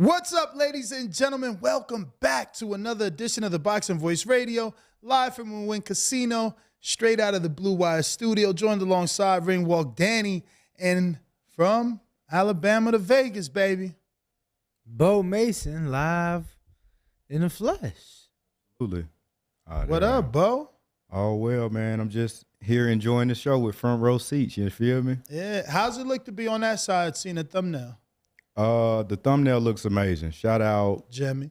What's up, ladies and gentlemen? Welcome back to another edition of the Boxing Voice Radio, live from Win Casino, straight out of the Blue Wire studio, joined alongside Ring Walk Danny, and from Alabama to Vegas, baby, Bo Mason, live in the flesh. Absolutely. What up, Bo? Oh, well, man, I'm just here enjoying the show with front row seats. You feel me? Yeah, how's it look to be on that side, seeing the thumbnail? The thumbnail looks amazing. Shout out Jimmy.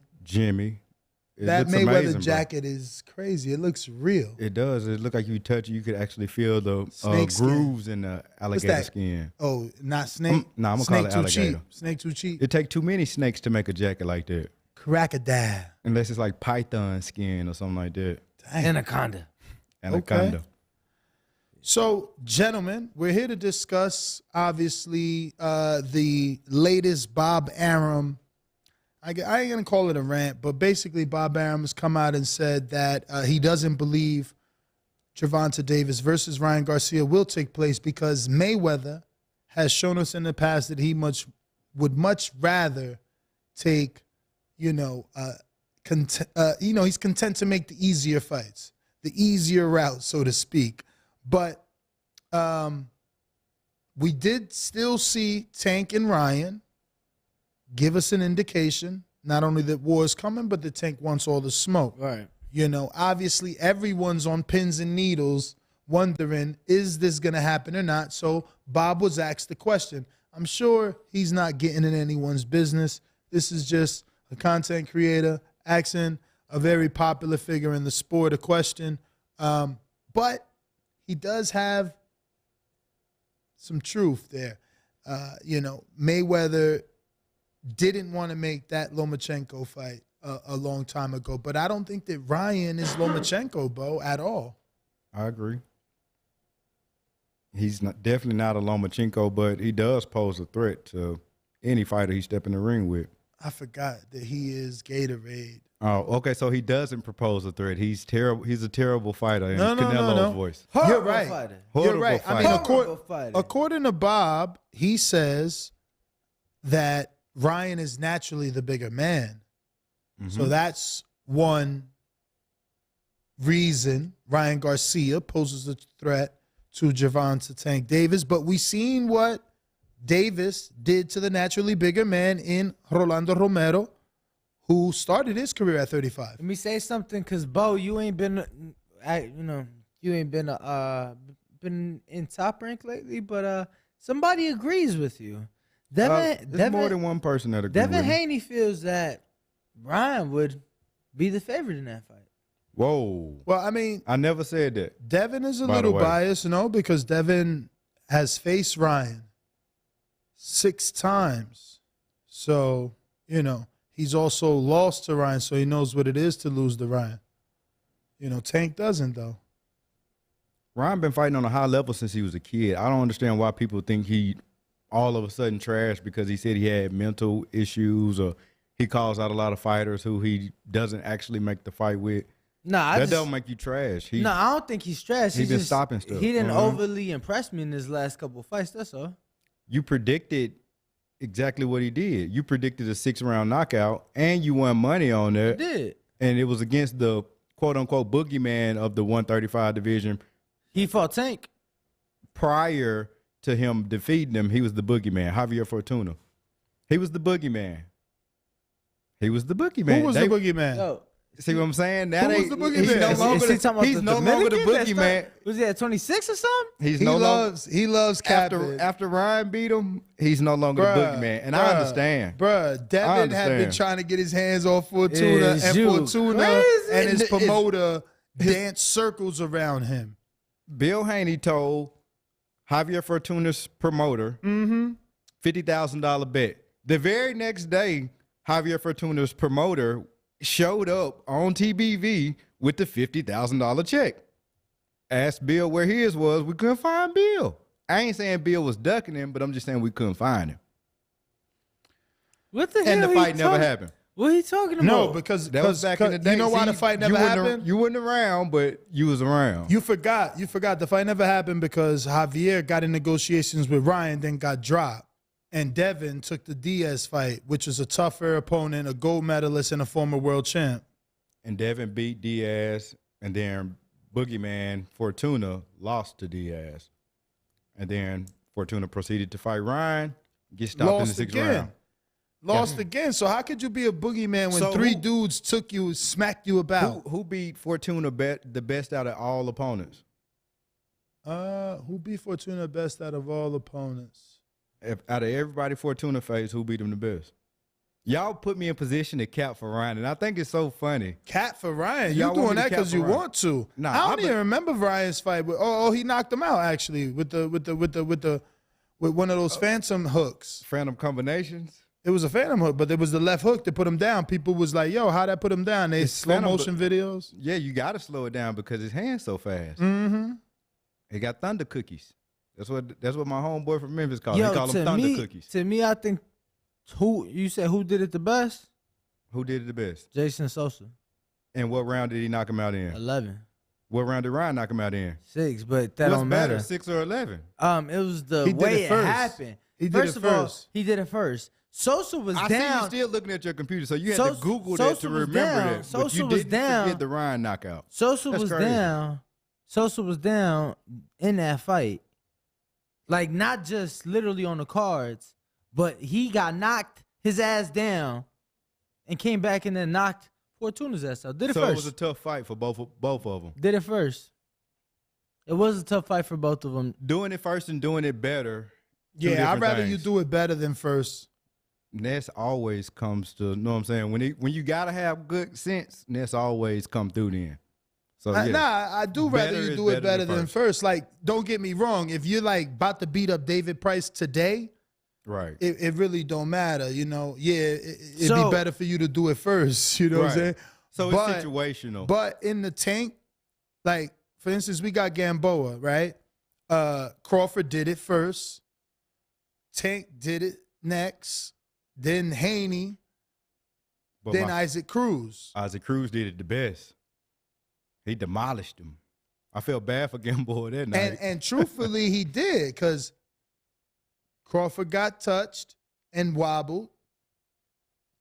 It That looks Mayweather amazing, jacket is crazy. It looks real. It does. It look like you touch it, you could actually feel the Snake skin. grooves in the alligator skin. Oh, not snake? I'm gonna Snake call it too alligator. cheap. Snake too cheap. It take too many snakes to make a jacket like that. Crocodile. Unless it's like python skin or something like that. Dang. Anaconda. Anaconda. So, gentlemen, we're here to discuss, obviously, the latest Bob Arum. I ain't going to call it a rant, but basically Bob Arum has come out and said that he doesn't believe Gervonta Davis versus Ryan Garcia will take place because Mayweather has shown us in the past that he would much rather take, he's content to make the easier fights, the easier route, so to speak. But we did still see Tank and Ryan give us an indication, not only that war is coming, but that Tank wants all the smoke. Right. Obviously everyone's on pins and needles wondering, is this going to happen or not? So Bob was asked the question. I'm sure he's not getting in anyone's business. This is just a content creator asking a very popular figure in the sport a question. But he does have some truth there. Mayweather didn't want to make that Lomachenko fight a long time ago, but I don't think that Ryan is Lomachenko, Bo, at all. I agree. He's definitely not a Lomachenko, but he does pose a threat to any fighter he step in the ring with. I forgot that he is Gatorade. Oh, okay. So he doesn't propose a threat. He's terrible. He's a terrible fighter in No. Canelo's voice. You're right. Fighter. You're right. Fighter. I mean, Fighter. according to Bob, he says that Ryan is naturally the bigger man. So that's one reason Ryan Garcia poses a threat to Gervonta Tank Davis. But we seen what Davis did to the naturally bigger man in Rolando Romero, who started his career at 35. Let me say something, cause Bo, you ain't been, been in top rank lately, but somebody agrees with you. There's more than one person that agrees. Devin Haney feels that Ryan would be the favorite in that fight. Whoa. Well, I mean, I never said that. Devin is a By the little way. biased, because Devin has faced Ryan 6 times. So, he's also lost to Ryan, so he knows what it is to lose to Ryan. Tank doesn't, though. Ryan been fighting on a high level since he was a kid. I don't understand why people think he all of a sudden trash because he said he had mental issues or he calls out a lot of fighters who he doesn't actually make the fight with. Nah, That don't make you trash. I don't think he's trash. He been stopping stuff. He didn't overly impress me in his last couple of fights. That's all. You predicted exactly what he did. You predicted a 6-round knockout, and you won money on that. He did. And it was against the quote-unquote boogeyman of the 135 division. He fought Tank. Prior to him defeating him, he was the boogeyman, Javier Fortuna. He was the boogeyman. Who was the boogeyman? Yo, See what I'm saying? Who was the boogeyman? He's no longer the boogeyman. Was he at 26 or something? He loves capping. After Ryan beat him, he's no longer the boogeyman. And I understand. Devin had been trying to get his hands off Fortuna, Is and you Fortuna crazy? and his promoter dance circles around him. Bill Haney told Javier Fortuna's promoter, $50,000 bet. The very next day, Javier Fortuna's promoter showed up on TBV with the $50,000 check. Asked Bill where his was. We couldn't find Bill. I ain't saying Bill was ducking him, but I'm just saying we couldn't find him. What the hell? And the fight never happened. What are you talking about? No, because That was back in the day. You know why See, the fight never happened? You weren't around, but you was around. You forgot. The fight never happened because Javier got in negotiations with Ryan, then got dropped. and Devin took the Diaz fight, which was a tougher opponent, a gold medalist, and a former world champ. And Devin beat Diaz, and then Boogeyman Fortuna lost to Diaz. And then Fortuna proceeded to fight Ryan, get stopped in the Lost sixth again. round. Lost again. So how could you be a boogeyman when So three who- dudes took you, smacked you about? Who beat Fortuna the best out of all opponents? Who beat Fortuna best out of all opponents? Out of everybody Fortuna faced, who beat him the best? Y'all put me in position to cap for Ryan, and I think it's so funny. Cat for Ryan. You Y'all want doing me to that cap because for you Ryan? want to. Nah, I don't I even remember Ryan's fight. He knocked him out actually with one of those phantom hooks. Phantom combinations. It was a phantom hook, but it was the left hook that put him down. People was like, "Yo, how that put him down?" They It's slow phantom, motion videos. Yeah, you got to slow it down because his hand's so fast. Mm-hmm. He got thunder cookies. That's what my homeboy from Memphis called. Yo, He called them thunder cookies. To me, I think who did it the best? Who did it the best? Jason Sosa, And what round did he knock him out in? 11, What round did Ryan knock him out in? 6, but that What's don't better, matter. 6 or 11? It was the He did way it it first. happened. He did First it of all, first. he did it first. Sosa was I see you down. still looking at your computer, so you had to Sosa- Google Sosa that to was remember down. that. But Sosa you was didn't down. forget the Ryan knockout. Sosa That's was crazy. down. Sosa was down in that fight. Like, not just literally on the cards, but he got knocked his ass down and came back and then knocked Fortuna's ass out. Did it So first. it was a tough fight for both of them. Did it first. It was a tough fight for both of them. Doing it first and doing it better. two Yeah, I'd different rather things. you do it better than first. Ness always comes to, you know what I'm saying? When you gotta have good sense, Ness always come through then. So yeah. Nah, I do rather Better you is do it better better than than first. Like, don't get me wrong. If you're like about to beat up David Price today, Right. it really don't matter. You know, yeah, it'd So- be better for you to do it first. You know what I'm Right. saying? So But- it's situational. But in the tank, like for instance, we got Gamboa, right? Crawford did it first. Tank did it next. Then Haney. But Then Isaac Cruz. Isaac Cruz did it the best. He demolished him. I felt bad for Gamboa that night. And truthfully, he did because Crawford got touched and wobbled.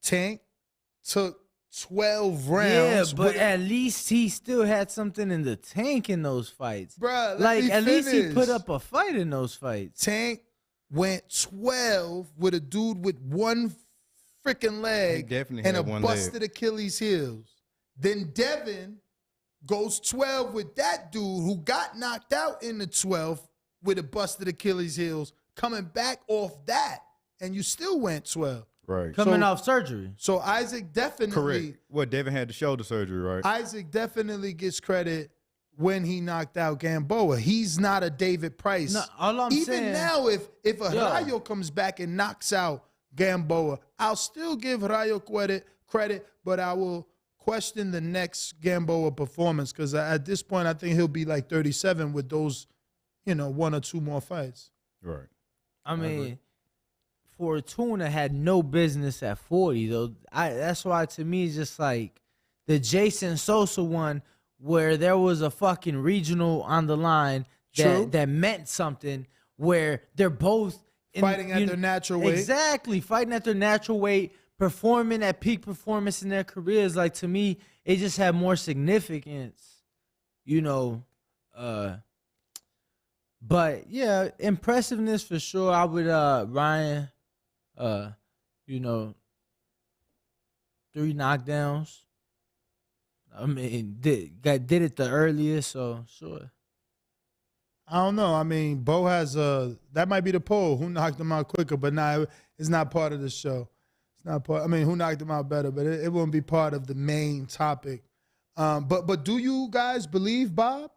Tank took 12 rounds. Yeah, but with- at least he still had something in the tank in those fights. Bruh, let Like, me at least he finish. put up a fight in those fights. Tank went 12 with a dude with one freaking He leg definitely and a had one busted leg. Achilles heels. Then Devin goes 12 with that dude who got knocked out in the 12th with a busted Achilles heels, coming back off that, and you still went 12. Right. Coming So- off surgery. So Isaac definitely, Correct. Well, Devin had the shoulder surgery, right? Isaac definitely gets credit when he knocked out Gamboa. He's not a David Price. No, all I'm Even saying, now, if a Yo. Rayo comes back and knocks out Gamboa, I'll still give Rayo credit, but I will question the next Gamboa performance because at this point, I think he'll be like 37 with those, one or two more fights. Right. I mean, Fortuna had no business at 40 though. That's why to me it's just like the Jason Sosa one where there was a fucking regional on the line True. that meant something where they're both Fighting at their natural weight. Exactly, fighting at their natural weight, performing at peak performance in their careers. Like to me, it just had more significance, But yeah, impressiveness for sure. I would Ryan, 3 knockdowns. I mean, did it the earliest, so sure. I don't know. I mean, Bo has that might be the poll. Who knocked him out quicker? But nah, it's not part of the show. It's not part. I mean, who knocked him out better? But it won't be part of the main topic. But do you guys believe Bob?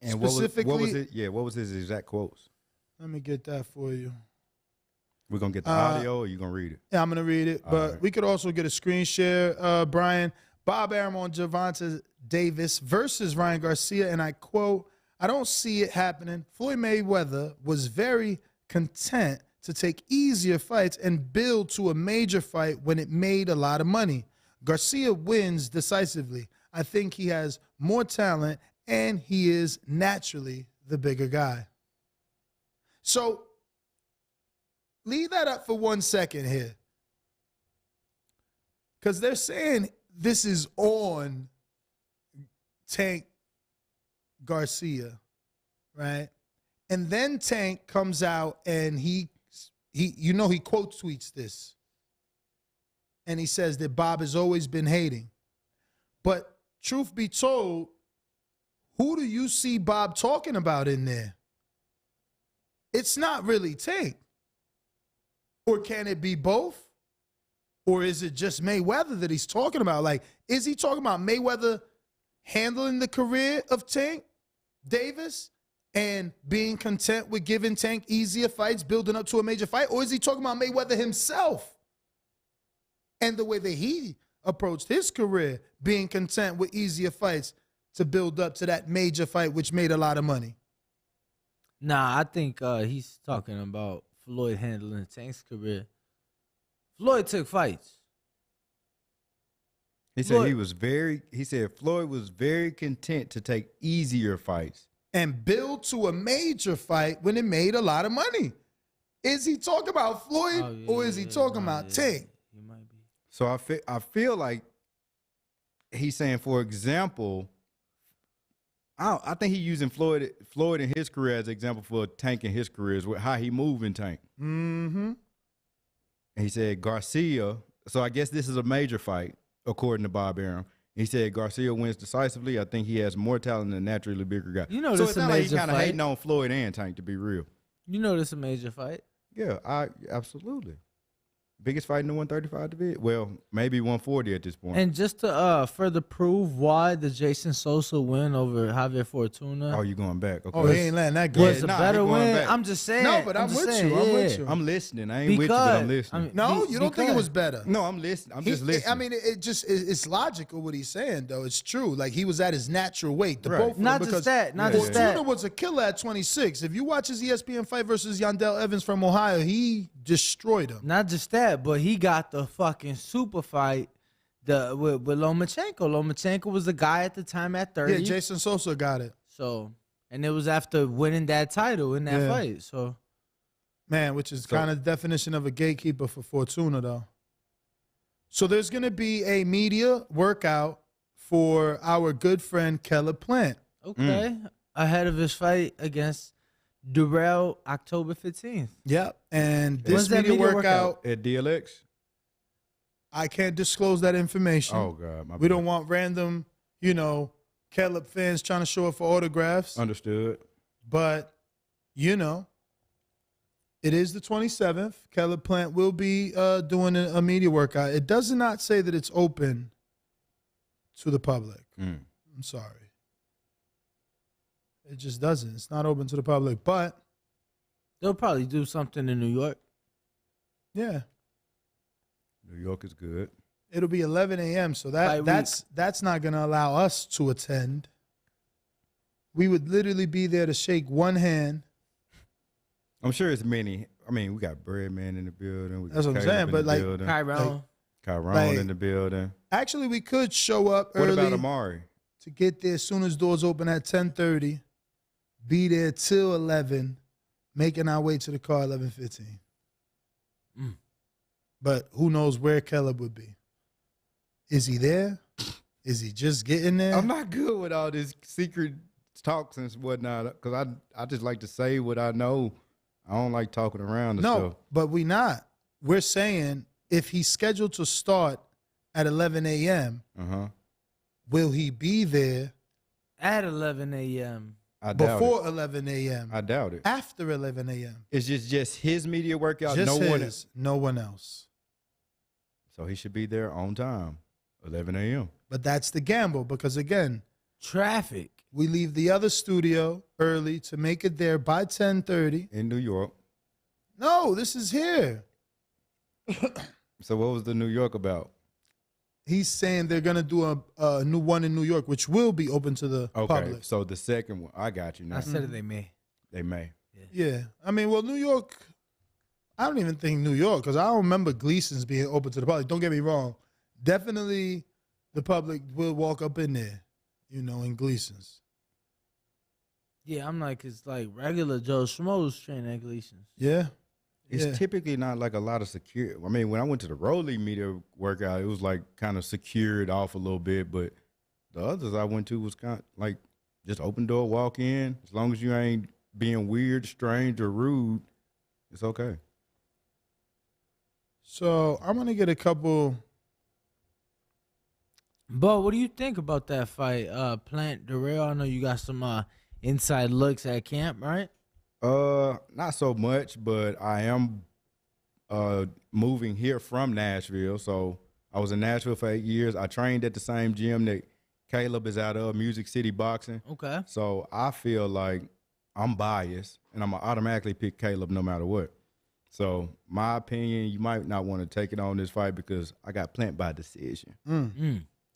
And what was Specifically- it? Yeah, what was his exact quotes? Let me get that for you. We're gonna get the audio, or you gonna read it? Yeah, I'm gonna read it. But right. we could also get a screen share. Brian, Bob Arum on Gervonta Davis versus Ryan Garcia, and I quote, "I don't see it happening. Floyd Mayweather was very content to take easier fights and build to a major fight when it made a lot of money. Garcia wins decisively. I think he has more talent, and he is naturally the bigger guy." So leave that up for 1 second here. Because they're saying this is on Tank Garcia, right? And then Tank comes out and he quote tweets this. And he says that Bob has always been hating. But truth be told, who do you see Bob talking about in there? It's not really Tank. Or can it be both? Or is it just Mayweather that he's talking about? Like, is he talking about Mayweather handling the career of Tank Davis and being content with giving Tank easier fights, building up to a major fight? Or is he talking about Mayweather himself and the way that he approached his career, being content with easier fights to build up to that major fight, which made a lot of money? Nah, I think he's talking about Floyd handling Tank's career. Floyd took fights. He said he said Floyd was very content to take easier fights and build to a major fight when it made a lot of money. Is he talking about Floyd or is he talking about Tank? He might be. So I feel like he's saying, for example, I think he's using Floyd in his career as an example for Tank in his career, is how he moved in Tank. Mm-hmm. And he said Garcia. So I guess this is a major fight, according to Bob Arum. He said Garcia wins decisively. I think he has more talent than a naturally bigger guy. You know, so this it's a not like he's major kind of fight. hating on Floyd and Tank, to be real. You know this is a major fight. Yeah, absolutely. Biggest fight in the 135 division. Well, maybe 140 at this point. And just to further prove why the Jason Sosa win over Javier Fortuna Oh, you going back? Okay. Oh, he ain't letting that go. was a nah, better he going win. back. I'm just saying. No, but I'm just with saying, you. I'm yeah. with you. I'm listening. I ain't with you, but I'm listening. No, you don't think it was better. No, I'm listening. I'm just listening. I mean, it's logical what he's saying, though. It's true. Like, he was at his natural weight. The Right. both of them, Not just because that. Not just Fortuna that. was a killer at 26. If you watch his ESPN fight versus Yandel Evans from Ohio, he destroyed him. Not just that, but he got the fucking super fight with Lomachenko. Lomachenko was the guy at the time at 30. Yeah, Jason Sosa got it. So, and it was after winning that title in that fight. So, Man, which is kind of the definition of a gatekeeper for Fortuna, though. So there's going to be a media workout for our good friend Caleb Plant. okay. Ahead of his fight against Durrell October 15th. Yep. And When's this that media media workout, At DLX? I can't disclose that information. Oh, God. We don't want random, Caleb fans trying to show up for autographs. Understood. But, it is the 27th. Caleb Plant will be doing a media workout. It does not say that it's open to the public. I'm sorry. It just doesn't. It's not open to the public. But, They'll probably do something in New York. yeah, New York is good. it'll be 11 a.m. So that's not going to allow us to attend. We would literally be there to shake one hand. I'm sure it's many. I mean, we got Breadman in the building. We got That's what I'm Caleb saying, in but the like- building. Kyron. Kyron in the building. Actually, we could show up What early about Amari? to get there as soon as doors open at 10:30. Be there till 11, making our way to the car 11:15. But who knows where Caleb would be? Is he there? Is he just getting there? I'm not good with all this secret talks and whatnot because I just like to say what I know. I don't like talking around and No, stuff. but we not. We're saying if he's scheduled to start at 11 a.m., will he be there At 11 a.m. I doubt before it. 11 a.m.? I doubt it. After 11 a.m.? It's just his media workout. Just no one. his, no one else. So he should be there on time, 11 a.m. But that's the gamble because, again, Traffic. we leave the other studio early to make it there by 10:30. in New York. No, this is here. So what was the New York about? He's saying they're going to do a new one in New York, which will be open to the Okay, public. so the second one, I got you now. I said it, they may. They may. Yeah. I mean, well, New York, I don't even think New York, because I don't remember Gleason's being open to the public. Don't get me wrong. Definitely the public will walk up in there, in Gleason's. Yeah, I'm like, it's like regular Joe Schmo's training at Gleason's. Yeah. It's Yeah. typically not like a lot of secure. I mean, when I went to the Rolly media workout, it was like kind of secured off a little bit, but the others I went to was kind of like just open door, walk in. As long as you ain't being weird, strange, or rude, it's okay. So I'm gonna get a couple. But what do you think about that fight, Plant Darrell? I know you got some inside looks at camp, right? Not so much, but I am moving here from Nashville. So I was in Nashville for 8 years. I trained at the same gym that Caleb is out of, Music City Boxing. Okay. So I feel like I'm biased, and I'm gonna automatically pick Caleb no matter what. So my opinion, you might not want to take it on this fight because I got Plant by decision,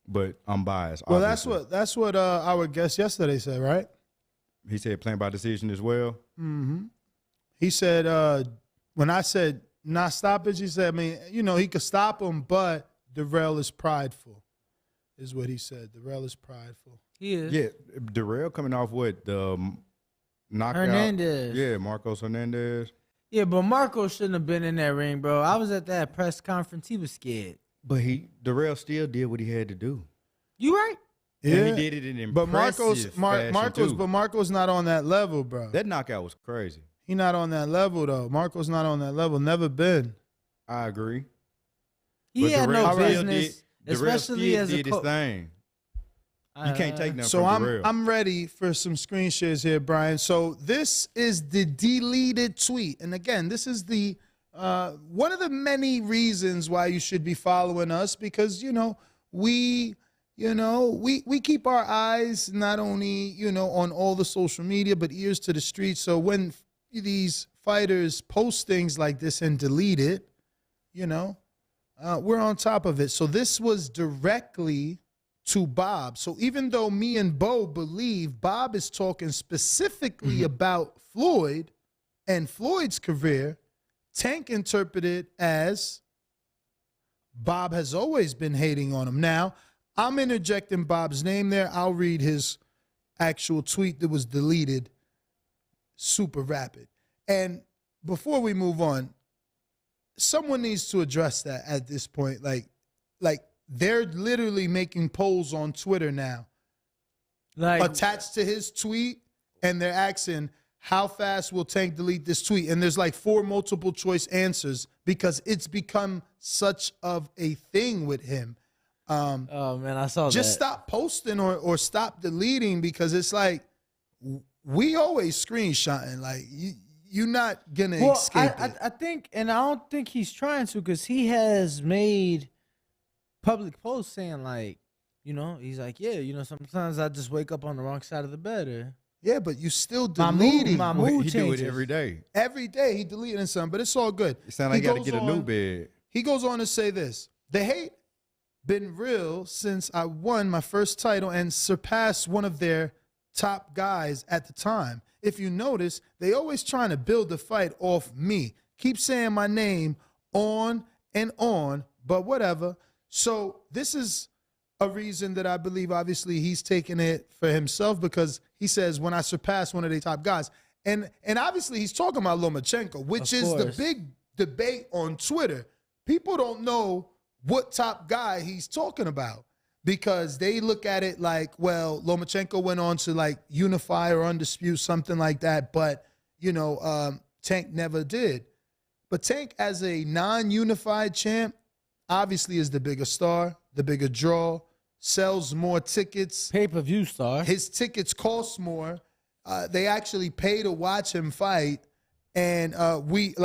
but I'm biased. Well, obviously. that's what our guest yesterday said, right? He said Plant by decision as well. He said when I said not stoppage, he said, I mean, you know, he could stop him, but Darrell is prideful, is what he said. Darrell is prideful. He is. Yeah, Darrell coming off what the knockout. Hernandez. Yeah, Marcos Hernandez. Yeah, but Marco shouldn't have been in that ring, bro. I was at that press conference. He was scared. But Darrell still did what he had to do. You right? And he did it in But impressive fashion too. Marco's not on that level, bro. That knockout was crazy. He not on that level though. Marco's not on that level. Never been. I agree. He But had Darrell no still business, Darrell especially still as a did his coach. thing. You can't take nothing So from Darrell. I'm ready for some screen shares here, Brian. So this is the deleted tweet, and again, this is the one of the many reasons why you should be following us because we keep our eyes not only on all the social media but ears to the street. So when these fighters post things like this and delete it, we're on top of it. So this was directly to Bob. So even though me and Bo believe Bob is talking specifically about Floyd and Floyd's career, Tank interpreted as Bob has always been hating on him. Now, I'm interjecting Bob's name there. I'll read his actual tweet that was deleted super rapid. And before we move on, someone needs to address that at this point. Like they're literally making polls on Twitter now attached to his tweet, and they're asking, how fast will Tank delete this tweet? And there's like 4 multiple choice answers because it's become such of a thing with him. Oh, man, I saw Just that. stop posting or stop deleting because it's like we always screenshotting. Like, you're not going to escape it. I think, and I don't think he's trying to because he has made public posts saying like, he's like, yeah, sometimes I just wake up on the wrong side of the bed. Or Yeah, but you still my deleting. mood He changes. do it every day. Every day he deleting something, but it's all good. It sounds like He you got to goes get a new on- bed. He goes on to say this: the hate been real since I won my first title and surpassed one of their top guys at the time. If you notice, they always trying to build the fight off me. Keep saying my name on and on, but whatever. So this is a reason that I believe, obviously, he's taking it for himself because he says, when I surpass one of the top guys. And obviously, he's talking about Lomachenko, which Of is the course. big debate on Twitter. People don't know what top guy he's talking about because they look at it like, well, Lomachenko went on to like unify or undispute, something like that. But, Tank never did. But Tank, as a non-unified champ, obviously is the bigger star, the bigger draw, sells more tickets. Pay-per-view star. His tickets cost more. They actually pay to watch him fight. And we've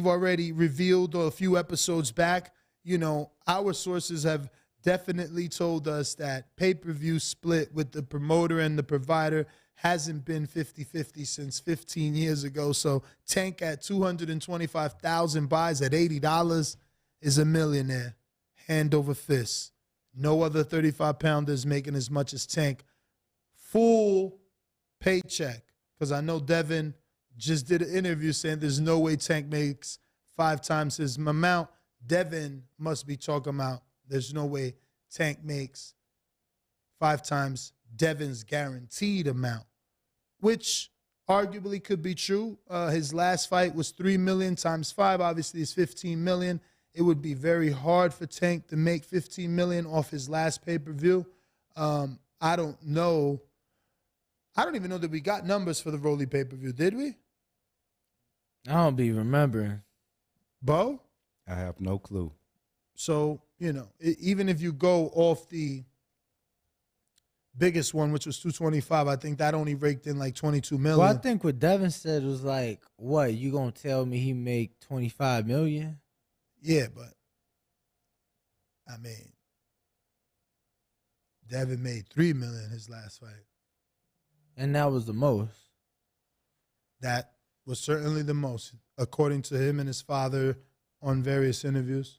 already revealed a few episodes back, our sources have definitely told us that pay-per-view split with the promoter and the provider hasn't been 50-50 since 15 years ago. So Tank at 225,000 buys at $80 is a millionaire, hand over fist. No other 35-pounder making as much as Tank. Full paycheck. Because I know Devin just did an interview saying there's no way Tank makes 5 times his amount. Devin must be talking about there's no way Tank makes 5 times Devin's guaranteed amount, which arguably could be true. His last fight was 3 million times 5. Obviously, it's 15 million. It would be very hard for Tank to make 15 million off his last pay-per-view. I don't know. I don't even know that we got numbers for the Rolly pay-per-view. Did we? I don't be remembering. Bo? I have no clue. So, even if you go off the biggest one, which was 225, I think that only raked in like 22 million. Well, I think what Devin said was like, what, you gonna tell me he make 25 million? Yeah, but I mean, Devin made 3 million his last fight. And that was the most. That was certainly the most, according to him and his father on various interviews.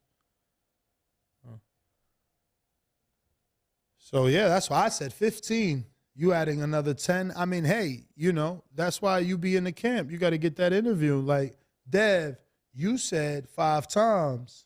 So, yeah, that's why I said 15. You adding another 10. I mean, hey, that's why you be in the camp. You got to get that interview. Like, Dev, you said 5 times.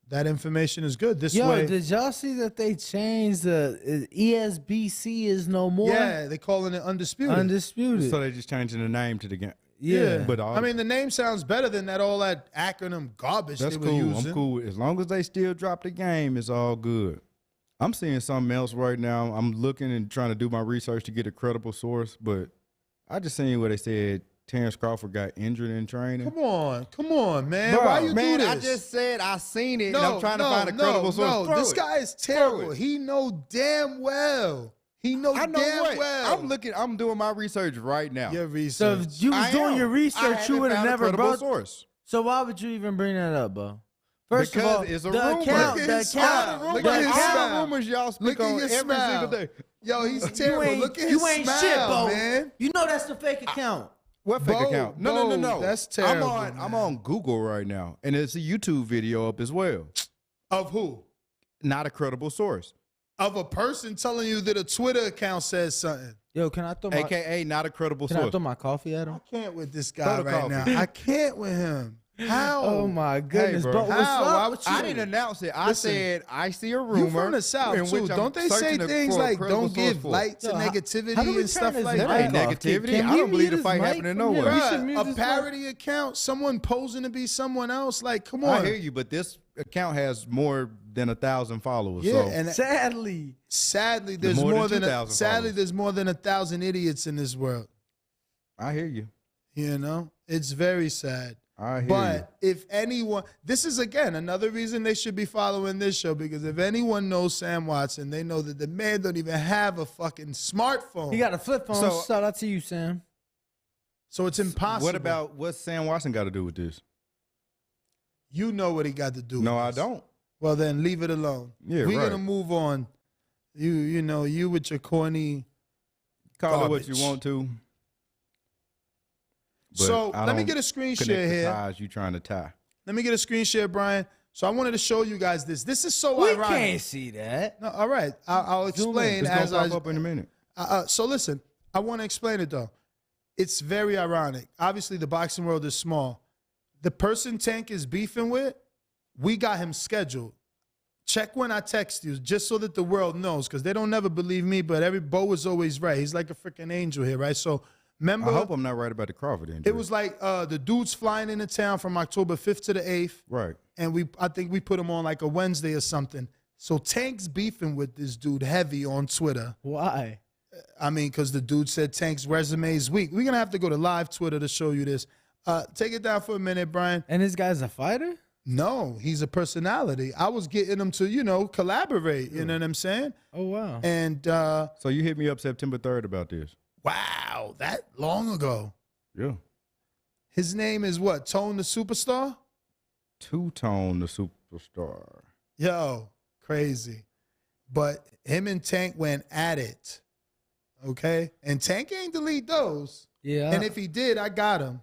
That information is good. This way. Did y'all see that they changed the ESBC is no more? Yeah, they calling it Undisputed. Undisputed. So they just changing the name to the game. Yeah. But I mean, the name sounds better than all that acronym garbage that's they were cool. using. I'm cool. As long as they still drop the game, it's all good. I'm seeing something else right now. I'm looking and trying to do my research to get a credible source, but I just seen where they said Terrence Crawford got injured in training. Come on, man. Bro, Why you man, do this? I just said I seen it, and I'm trying to find a credible source. No, this guy is terrible. He know damn well. He know I know damn what. well. I'm doing my research right now. Your So research. if you was doing your research, you would have never brought. source. So why would you even bring that up, bro? First Because of all, it's a the rumor. account, Look at the his account, smile. Look the at his account- smile. Rumors y'all speak Look at on your every smile. single day. Yo, he's terrible. Look at his you ain't smile, shit, Bo. man. You know that's the fake account. What fake Bo, account? No. Bo, that's terrible, I'm man. on Google right now, and it's a YouTube video up as well. Of who? Not a credible source. Of a person telling you that a Twitter account says something. Yo, can I throw my AKA not a credible can I source. throw my coffee at I him? can't with this guy Throw the right coffee. now. I can't with him. How? Oh my goodness, bro. bro. What's How? Why up would with you? I didn't announce it. I Listen, said I see a rumor. You from the South in too. which I'm Don't they say searching things for a like credible don't give source for. light to Yo, how do negativity we and stuff turn like this That ain't mic off? negativity. Can I we don't believe mute the his fight mic happening from here? nowhere. We should Bruh, mute a this mic. parody account, someone posing to be someone else. Like, come on. I hear you, but this account has more than 1,000 followers. Yeah, so. and Sadly, there's more more than than 2,000 sadly followers. there's more than 1,000 idiots in this world. I hear you. It's very sad. I hear But if anyone, this is again another reason they should be following this show, because if anyone knows Sam Watson, they know that the man don't even have a fucking smartphone. he got a flip phone. So- Shout out to you, Sam. So it's impossible. What about what's Sam Watson got to do with this? You know what he got to do. No, with I this. don't. Well, then leave it alone. Yeah, We're right. gonna move on. You with your corny. Call it what you Garbage. want to. But So I let me don't get a screen connect share the here. ties you trying to tie. Let me get a screen share, Brian. So I wanted to show you guys this. This is so We ironic. can't see that. No, all right. I'll explain It's as gonna I. pop up in a minute. So listen, I want to explain it though. It's very ironic. Obviously, the boxing world is small. The person Tank is beefing with, we got him scheduled. Check when I text you, just so that the world knows, because they don't never believe me. But Bo is always right. He's like a freaking angel here, right? So remember, I hope I'm not right about the Crawford injury. it was like the dude's flying into town from October 5th to the 8th. right. And I think we put him on like a Wednesday or something. So Tank's beefing with this dude heavy on Twitter. Why? I mean, because the dude said Tank's resume is weak. We're going to have to go to live Twitter to show you this. Take it down for a minute, Brian. And this guy's a fighter? No, he's a personality. I was getting him to, collaborate. You know what I'm saying? Oh, wow. And So you hit me up September 3rd about this. wow, that long ago. Yeah. His name is what? Tone the Superstar? Two-Tone the superstar. Yo, crazy. But him and Tank went at it. Okay? And Tank ain't delete those. Yeah. And if he did, I got him.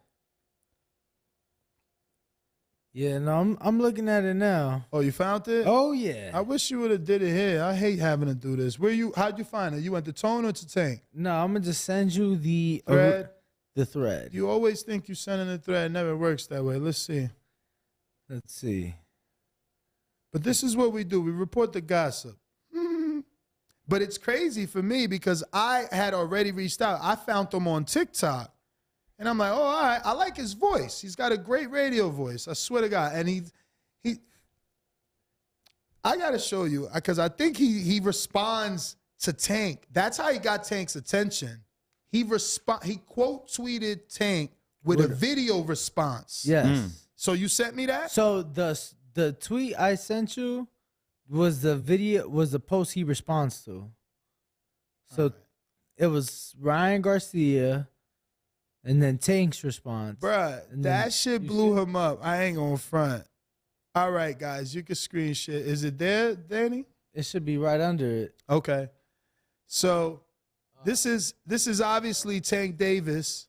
Yeah, no, I'm looking at it now. Oh, you found it? Oh, yeah. I wish you would have did it here. I hate having to do this. How'd you find it? You went to Tone or to Tank? No, I'm going to just send you the Thread? The thread. You always think you sending a thread. It never works that way. Let's see. Let's see. But this is what we do. We report the gossip. But it's crazy for me because I had already reached out. I found him on TikTok. And I'm like, oh, all right. I like his voice. He's got a great radio voice. I swear to God. And I got to show you because I think he responds to Tank. That's how he got Tank's attention. He quote tweeted Tank with a video response. Yes. So you sent me that? So the tweet I sent you was the post he responds to. So it was Ryan Garcia and then Tank's response. Bruh, that shit blew him up. I ain't gonna front. All right, guys, you can screen shit. Is it there, Danny? It should be right under it. Okay. So this is obviously Tank Davis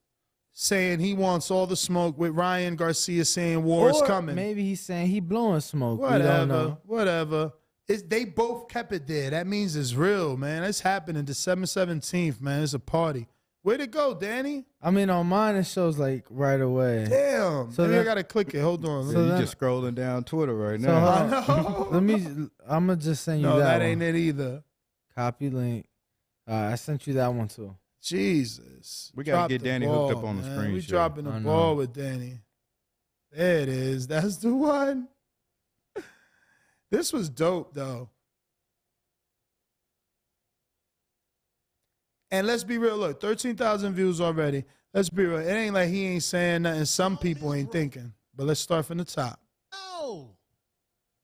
saying he wants all the smoke with Ryan Garcia saying war is coming. Maybe he's saying he blowing smoke. We don't know. Whatever. They both kept it there. That means it's real, man. It's happening December 17th, man. It's a party. Where'd it go, Danny? I mean, on mine, it shows like right away. Damn. So maybe I got to click it. Hold on. So you're just scrolling down Twitter right now. I know. I'm going to just send you no, that that ain't one. it either. Copy link. I sent you that one too. Jesus. We got to get Danny hooked up on the screen. We dropping the ball with Danny. There it is. That's the one. This was dope, though. And let's be real. Look, 13,000 views already. Let's be real. It ain't like he ain't saying nothing. Some people ain't thinking. But let's start from the top. Oh,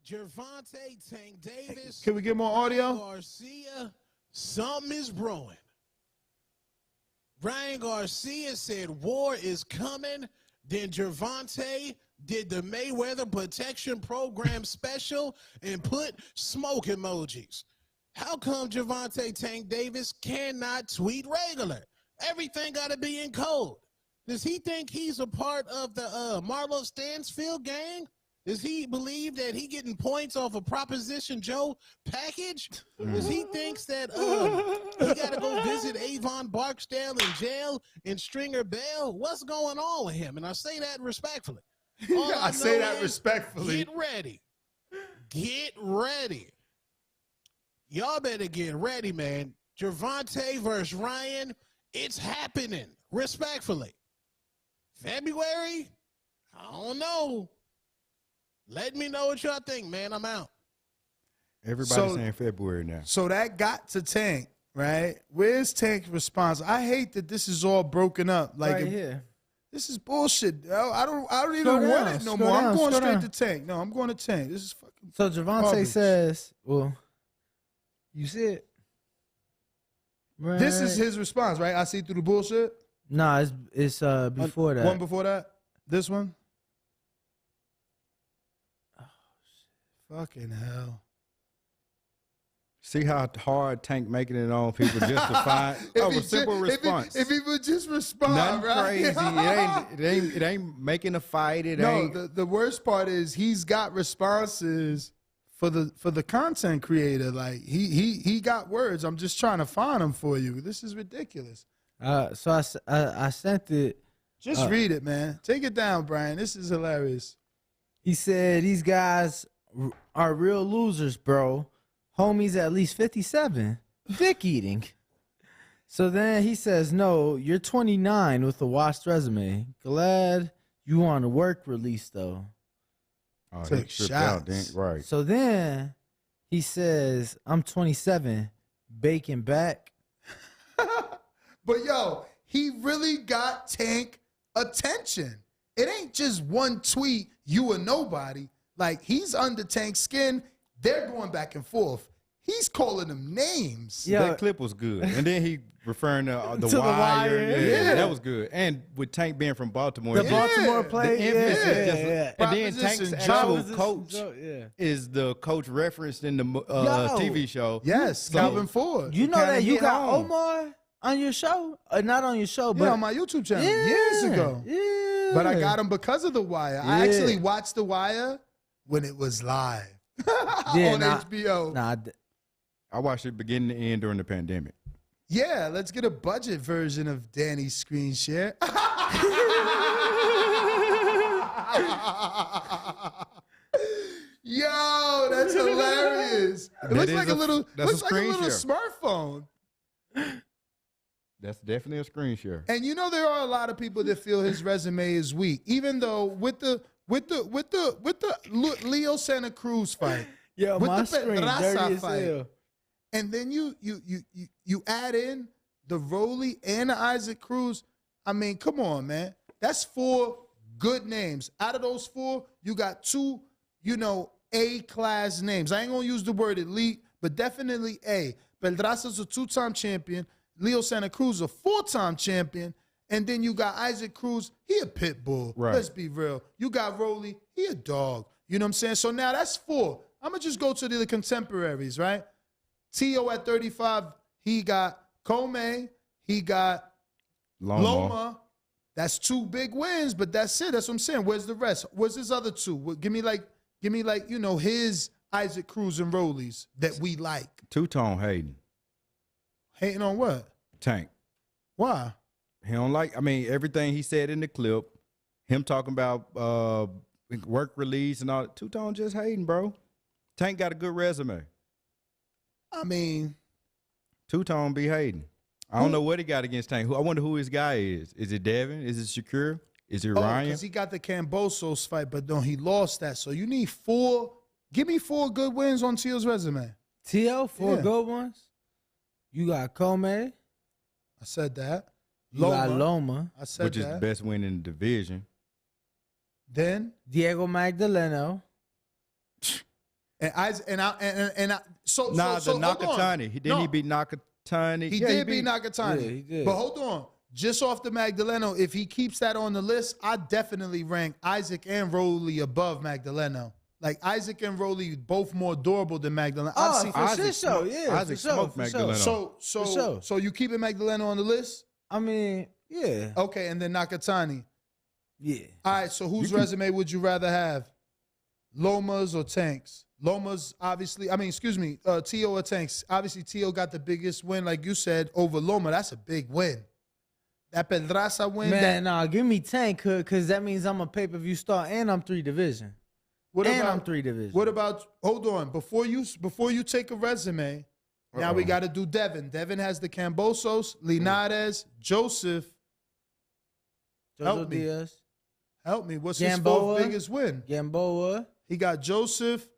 Gervonta Tank Davis. Can we get more audio? Garcia, something is brewing. Ryan Garcia said war is coming. Then Gervonta did the Mayweather protection program special and put smoke emojis. How come Gervonta Tank Davis cannot tweet regular? Everything got to be in code. Does he think he's a part of the Marlo Stansfield gang? Does he believe that he getting points off a Proposition Joe package? Does he thinks that he got to go visit Avon Barksdale in jail and Stringer Bell? What's going on with him? And I say that respectfully. I say that respectfully. Get ready. Get ready. Y'all better get ready, man. Gervonta versus Ryan, it's happening. Respectfully. February? I don't know. Let me know what y'all think, man. I'm out. Everybody's saying February now. So that got to Tank, right? Where's Tank's response? I hate that this is all broken up. Like right here. This is bullshit. I don't even want it no more. I'm going straight to Tank. No, I'm going to Tank. This is fucking. So Gervonta garbage. says, well, you see it. Right. This is his response, right? I see through the bullshit. Nah, it's before that. One before that? This one? Oh, shit. Fucking hell. See how hard Tank making it on people just to find a simple response. If he would just respond, nothing right? crazy. It ain't making a fight. The worst part is he's got responses for the content creator. Like he got words. I'm just trying to find them for you. This is ridiculous. So I sent it. Just read it, man. Take it down, Brian. This is hilarious. He said these guys are real losers, bro. Homies at least 57. Dick eating. So then he says, no, you're 29 with a washed resume. Glad you on a work release, though. Oh, Take he tripped shots. out, right. So then he says, I'm 27, baking back. But yo, he really got Tank attention. It ain't just one tweet, you or nobody. Like, he's under Tank's skin. They're going back and forth. He's calling them names. Yeah. That clip was good. And then he referring to the To the wire. Wire, Yeah, that was good. And with Tank being from Baltimore. The Baltimore play. The emphasis Yeah. And then Tank's Proposition actual Joe. coach is the coach referenced in the TV show. Yes, So- Calvin Ford. You know kinda that you hit got home. Omar on your show? Not on your show, but Yeah, on my YouTube channel years ago. Yeah. But I got him because of The Wire. I actually watched The Wire when it was live on HBO. Nah, I watched it beginning to end during the pandemic. Yeah, let's get a budget version of Danny's screen share. Yo, that's hilarious. It That looks is like a little. that's Looks a like a screen little share. smartphone. That's definitely a screen share. And you know there are a lot of people that feel his resume is weak, even though with the Leo Santa Cruz fight, Yo, with my the screen Pedraza dirty as fight, hell. and then you add in the Rolly and the Isaac Cruz. I mean, come on, man. That's 4 good names. Out of those 4, you got 2, A-class names. I ain't gonna use the word elite, but definitely A. Pedraza's a 2-time champion. Leo Santa Cruz a 4-time champion. And then you got Isaac Cruz. He a pit bull. Right. Let's be real. You got Rolly. He a dog. You know what I'm saying? So now that's 4. I'm gonna just go to the contemporaries, right? Tio at 35. He got Comey. He got Loma. That's 2 big wins, but that's it. That's what I'm saying. Where's the rest? Where's his other 2? Give me his Isaac Cruz and Rollies that we like. Two-tone Hayden. Hating on what? Tank. Why? He don't like, I mean, everything he said in the clip, him talking about work release and all, Two-tone just hating, bro. Tank got a good resume. I mean, Two-tone be hating. I don't know what he got against Tank. I wonder who his guy is. Is it Devin? Is it Shakur? Is it Ryan? because he got the Cambosos fight, but no, he lost that. So you need 4. Give me 4 good wins on Tio's resume. T.O. 4 Yeah. good ones. You got Comey. I said that. You got Loma. I said Which is that. the best win in the division. Then Diego Magdaleno. so Nah, so, the hold on. Nakatani. He beat Nakatani. He Yeah, did beat Nakatani. Yeah, he did. But hold on. Just off the Magdaleno, if he keeps that on the list, I definitely rank Isaac and Rolly above Magdaleno. Like Isaac and Rolly both more durable than Magdaleno. Oh, for Isaac sure, yeah. Isaac for sure, smoked for sure. Magdaleno. So For sure. so you keeping Magdaleno on the list? I mean, yeah. Okay, and then Nakatani. Yeah. All right, so whose resume would you rather have? Loma's or Tank's? Loma's obviously, Tio or Tank's. Obviously, Tio got the biggest win, like you said, over Loma. That's a big win. That Pedraza win. Man, nah, give me Tank, because that means I'm a pay-per-view star and I'm 3 division. I'm 3 division. What about, hold on, before you take a resume, now we got to do Devin. Devin has the Cambosos, Linares, Joseph. Jojo Diaz. Help me. What's Gamboa. his 4th biggest win? Gamboa. He got Joseph,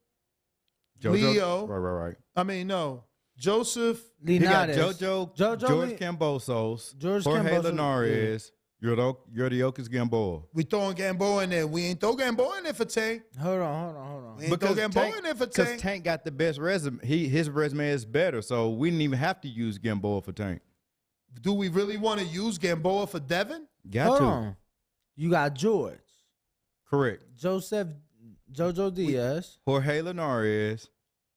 JoJo, Leo. Right. I mean, no. Joseph. He got Linares. JoJo, Jorge George Cambosos, Jorge Jorge Cambosos, Linares, Yuriokis Gamboa. We throwing Gamboa in there. We ain't throw Gamboa in there for Tank. Hold on. We ain't throw Gamboa in there for Because Tank. Tank got the best resume. His resume is better, so we didn't even have to use Gamboa for Tank. Do we really want to use Gamboa for Devin? Got Hold to. on. You got George. Correct. Joseph, Jojo Diaz. Jorge Linares,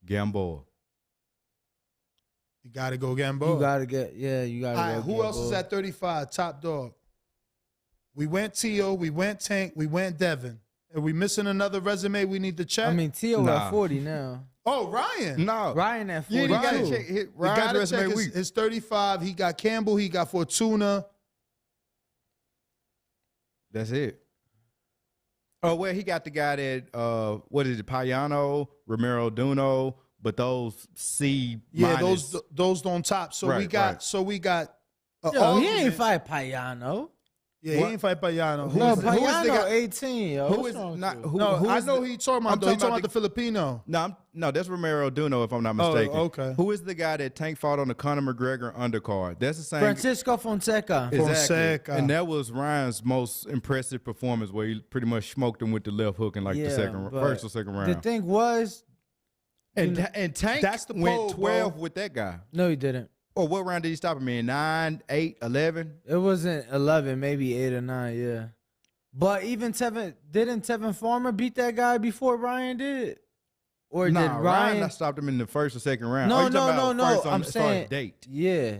Gamboa. You got to go Gamboa. You gotta get, you gotta All right, go who else is Gamboa. at 35? Top dog. We went Tio, we went Tank, we went Devin. Are we missing another resume we need to check? I mean, Tio Nah. at 40 now. oh, Ryan. No. Ryan at You 40. ain't got to Ryan. check We Ryan's got to resume check week. his 35. He got Campbell, he got Fortuna. That's it. Oh, well, he got the guy that, what is it, Payano, Romero Duno, but those C Yeah, minus. those don't top. So we Right, got right. a Yo, he argument. ain't fight Payano. Yeah, he What? ain't fight Payano. No, who is the Payano guy- 18, yo. Who What's is wrong with not you? who? No, who I is know the- he talking I'm about though. He talking talking about about the Filipino. No, that's Romero Duno, if I'm not mistaken. okay. Who is the guy that Tank fought on the Conor McGregor undercard? That's the same. Francisco Fonseca. Exactly. Fonseca. And that was Ryan's most impressive performance, where he pretty much smoked him with the left hook in like the Yeah, but first or second round. The thing was, and Tank That's the went pole, 12 bro. with that guy. no, he didn't. Or what round did he stop him in? 9, 8, 11? It wasn't 11, maybe 8 or 9, yeah. But even didn't Tevin Farmer beat that guy before Ryan did? Or Nah, did Ryan? not stopped him in the first or second round. No, Oh, you talking no, about no, first no. on- I'm as far as saying date. Yeah.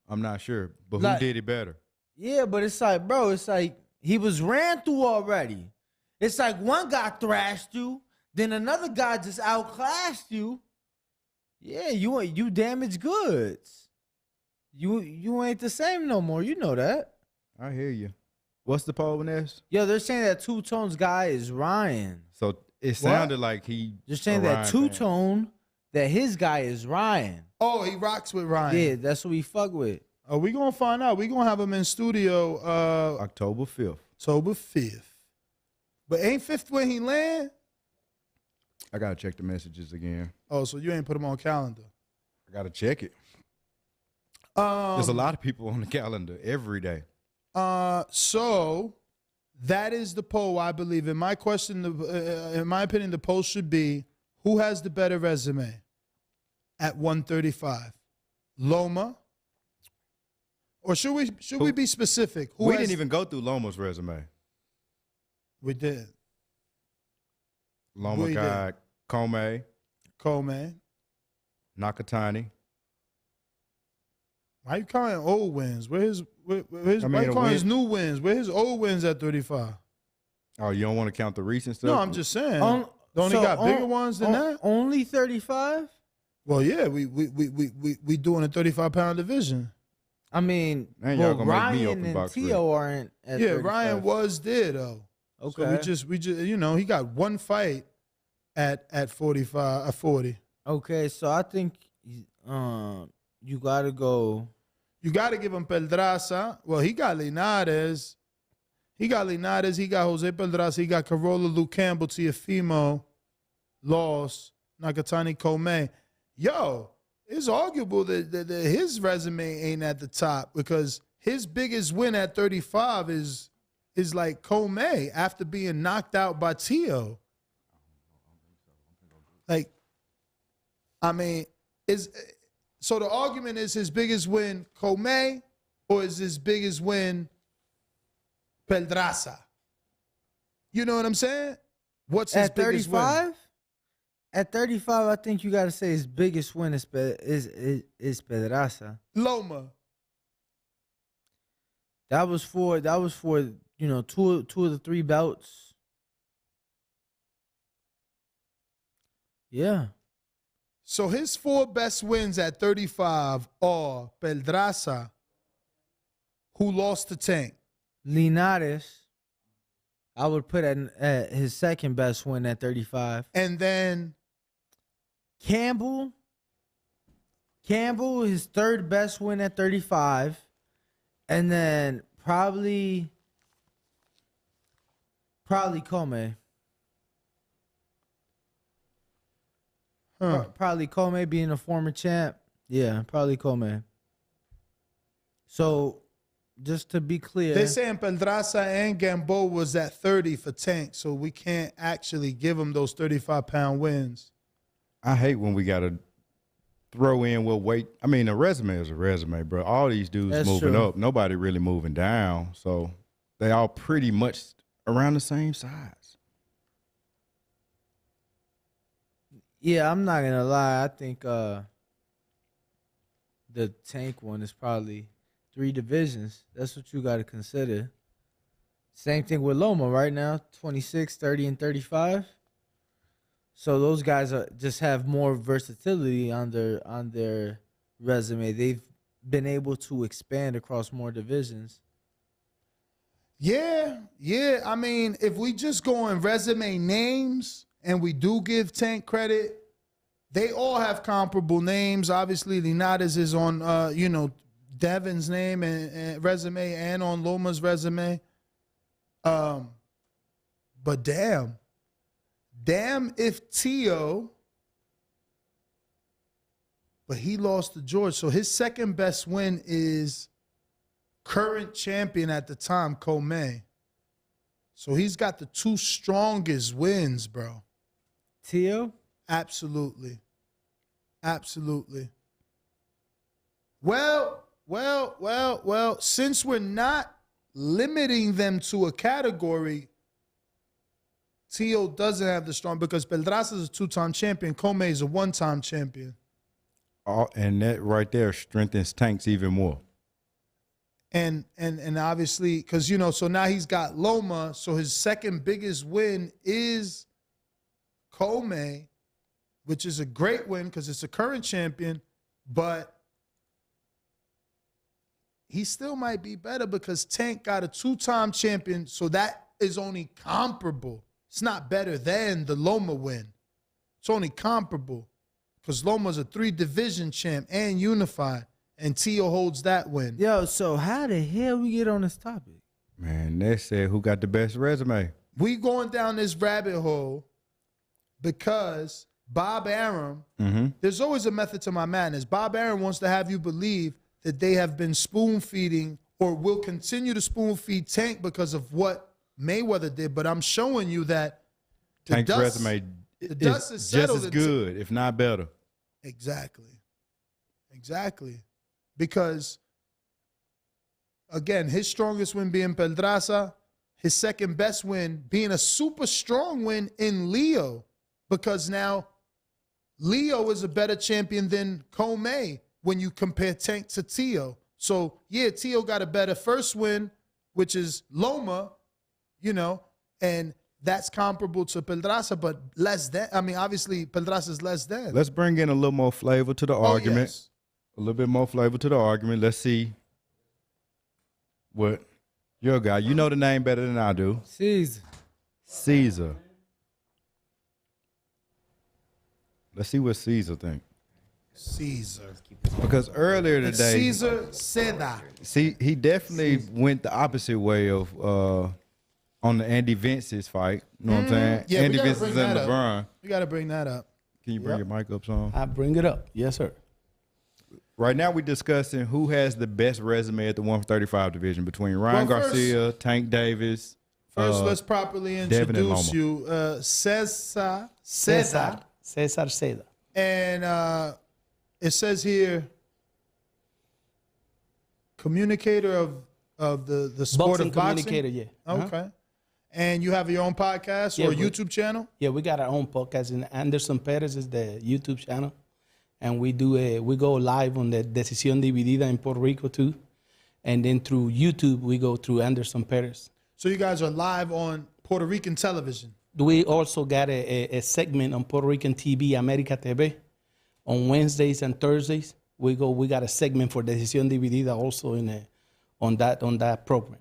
I'm not sure, but Like- who did it better? Yeah, but it's like, bro, it's like he was ran through already. It's like one guy thrashed you, then another guy just outclassed you. Yeah, you damaged goods. You ain't the same no more. You know that. I hear you. What's the poll, Ness? Yo, they're saying that Two Tones guy is Ryan. So It sounded like he Just saying a that Ryan fan. two-tone, that his guy is Ryan. Oh, he rocks with Ryan. Yeah, that's what we fuck with. Oh, we gonna find out. We gonna have him in studio October 5th. October 5th. But ain't 5th when he land? I gotta check the messages again. Oh, so you ain't put him on calendar. I gotta check it. There's a lot of people on the calendar every day. So that is the poll, I believe. In my question, in my opinion, the poll should be, who has the better resume at 135? Loma? Or should we be specific? Who We has- didn't even go through Loma's resume. We did. Loma We got Comey, Coleman. Nakatani. Why you calling old wins? Why you a calling his win- new wins? Where his old wins at 35? Oh, you don't want to count the recent stuff? No, I'm just saying. On- Don't so he got bigger on- ones than that? Only 35? Well, yeah, we doing a 35-pound division. I mean, Man, y'all well, gonna make me Ryan open and box Tio aren't at Yeah, 35. Ryan was there though. Okay. So we just he got one fight at 45 40. Okay, so I think you got to go. You got to give him Pedraza. Well, he got Linares. He got Jose Pedraza. He got Carola, Luke Campbell, Tiafimo, Loss, Nakatani, Comey. Yo, it's arguable that his resume ain't at the top because his biggest win at 35 is like Comey after being knocked out by Tio. Like, I mean, so the argument is his biggest win Comey or is his biggest win Pedraza? You know what I'm saying? What's his At biggest win? 35? At 35, I think you got to say his biggest win is Pedraza. Loma. That was for two of the three belts. Yeah. So his 4 best wins at 35 are Pedraza, who lost to Tank. Linares, I would put at his second best win at 35. And then Campbell, his third best win at 35. And then probably Comey. Probably Comey being a former champ. Yeah, probably Comey. So, just to be clear, they're saying Pedraza and Gamboa was at 30 for Tank, so we can't actually give him those 35-pound wins. I hate when we got to throw in what weight. I mean, a resume is a resume, bro. All these dudes That's moving true. up. Nobody really moving down. So they all pretty much around the same size. yeah, I'm not gonna lie. I think the Tank one is probably 3 divisions. That's what you got to consider. Same thing with Loma right now, 26, 30, and 35. So those guys just have more versatility on their resume. They've been able to expand across more divisions. Yeah. I mean, if we just go on resume names and we do give Tank credit, they all have comparable names. Obviously, Linares is on, Devin's name and resume and on Loma's resume. But damn if Tio, but he lost to George. So his second best win is current champion at the time, Comey. So he's got the 2 strongest wins, bro. Tio? Absolutely. Well, since we're not limiting them to a category, Tio doesn't have the strong because Pedraza is a 2-time champion. Comey is a 1-time champion. And that right there strengthens Tanks even more. And obviously, because, so now he's got Loma. So his second biggest win is Comey, which is a great win because it's a current champion. But he still might be better because Tank got a 2-time champion. So that is only comparable. It's not better than the Loma win. It's only comparable because Loma's a 3-division champ and unified, and Tio holds that win. Yo, so how the hell we get on this topic? Man, they said who got the best resume. We going down this rabbit hole because Bob Arum, there's always a method to my madness. Bob Arum wants to have you believe that they have been spoon-feeding or will continue to spoon-feed Tank because of what Mayweather did. But I'm showing you that the Tank's dust, resume the dust is just settled. as good, if not better. Exactly. Because, again, his strongest win being Pedraza, his second best win being a super strong win in Leo, because now Leo is a better champion than Comey when you compare Tank to Tio. So, yeah, Tio got a better first win, which is Loma, and that's comparable to Pedraza, but less than. I mean, obviously, Pedraza is less than. Let's bring in a little more flavor to the argument. Yes. A little bit more flavor to the argument. Let's see what your guy. You know the name better than I do. Caesar. Let's see what Caesar think. Caesar. Because earlier It's today, Caesar Seda. see, he definitely went the opposite way of on the Andy Vince's fight. You know what I'm saying? Yeah, Andy we gotta Vince bring and that up. LeBron. We got to bring that up. Can you bring your mic up some? I bring it up. Yes, sir. Right now, we're discussing who has the best resume at the 135 division between Ryan Well, first- Garcia, Tank Davis. First, let's properly Devin and introduce Loma. you. Cesar Cesar Seda. Seda. And it says here, communicator of the sport Boxing of boxing. communicator, yeah. Okay. And you have your own podcast Yeah, or we- YouTube channel? Yeah, we got our own podcast, and Anderson Perez is the YouTube channel, and we go live on the Decisión Dividida in Puerto Rico too, and then through YouTube we go through Anderson Perez. So you guys are live on Puerto Rican television. We also got a segment on Puerto Rican TV, America TV, on Wednesdays and Thursdays. We got a segment for Decisión Dividida also on that program.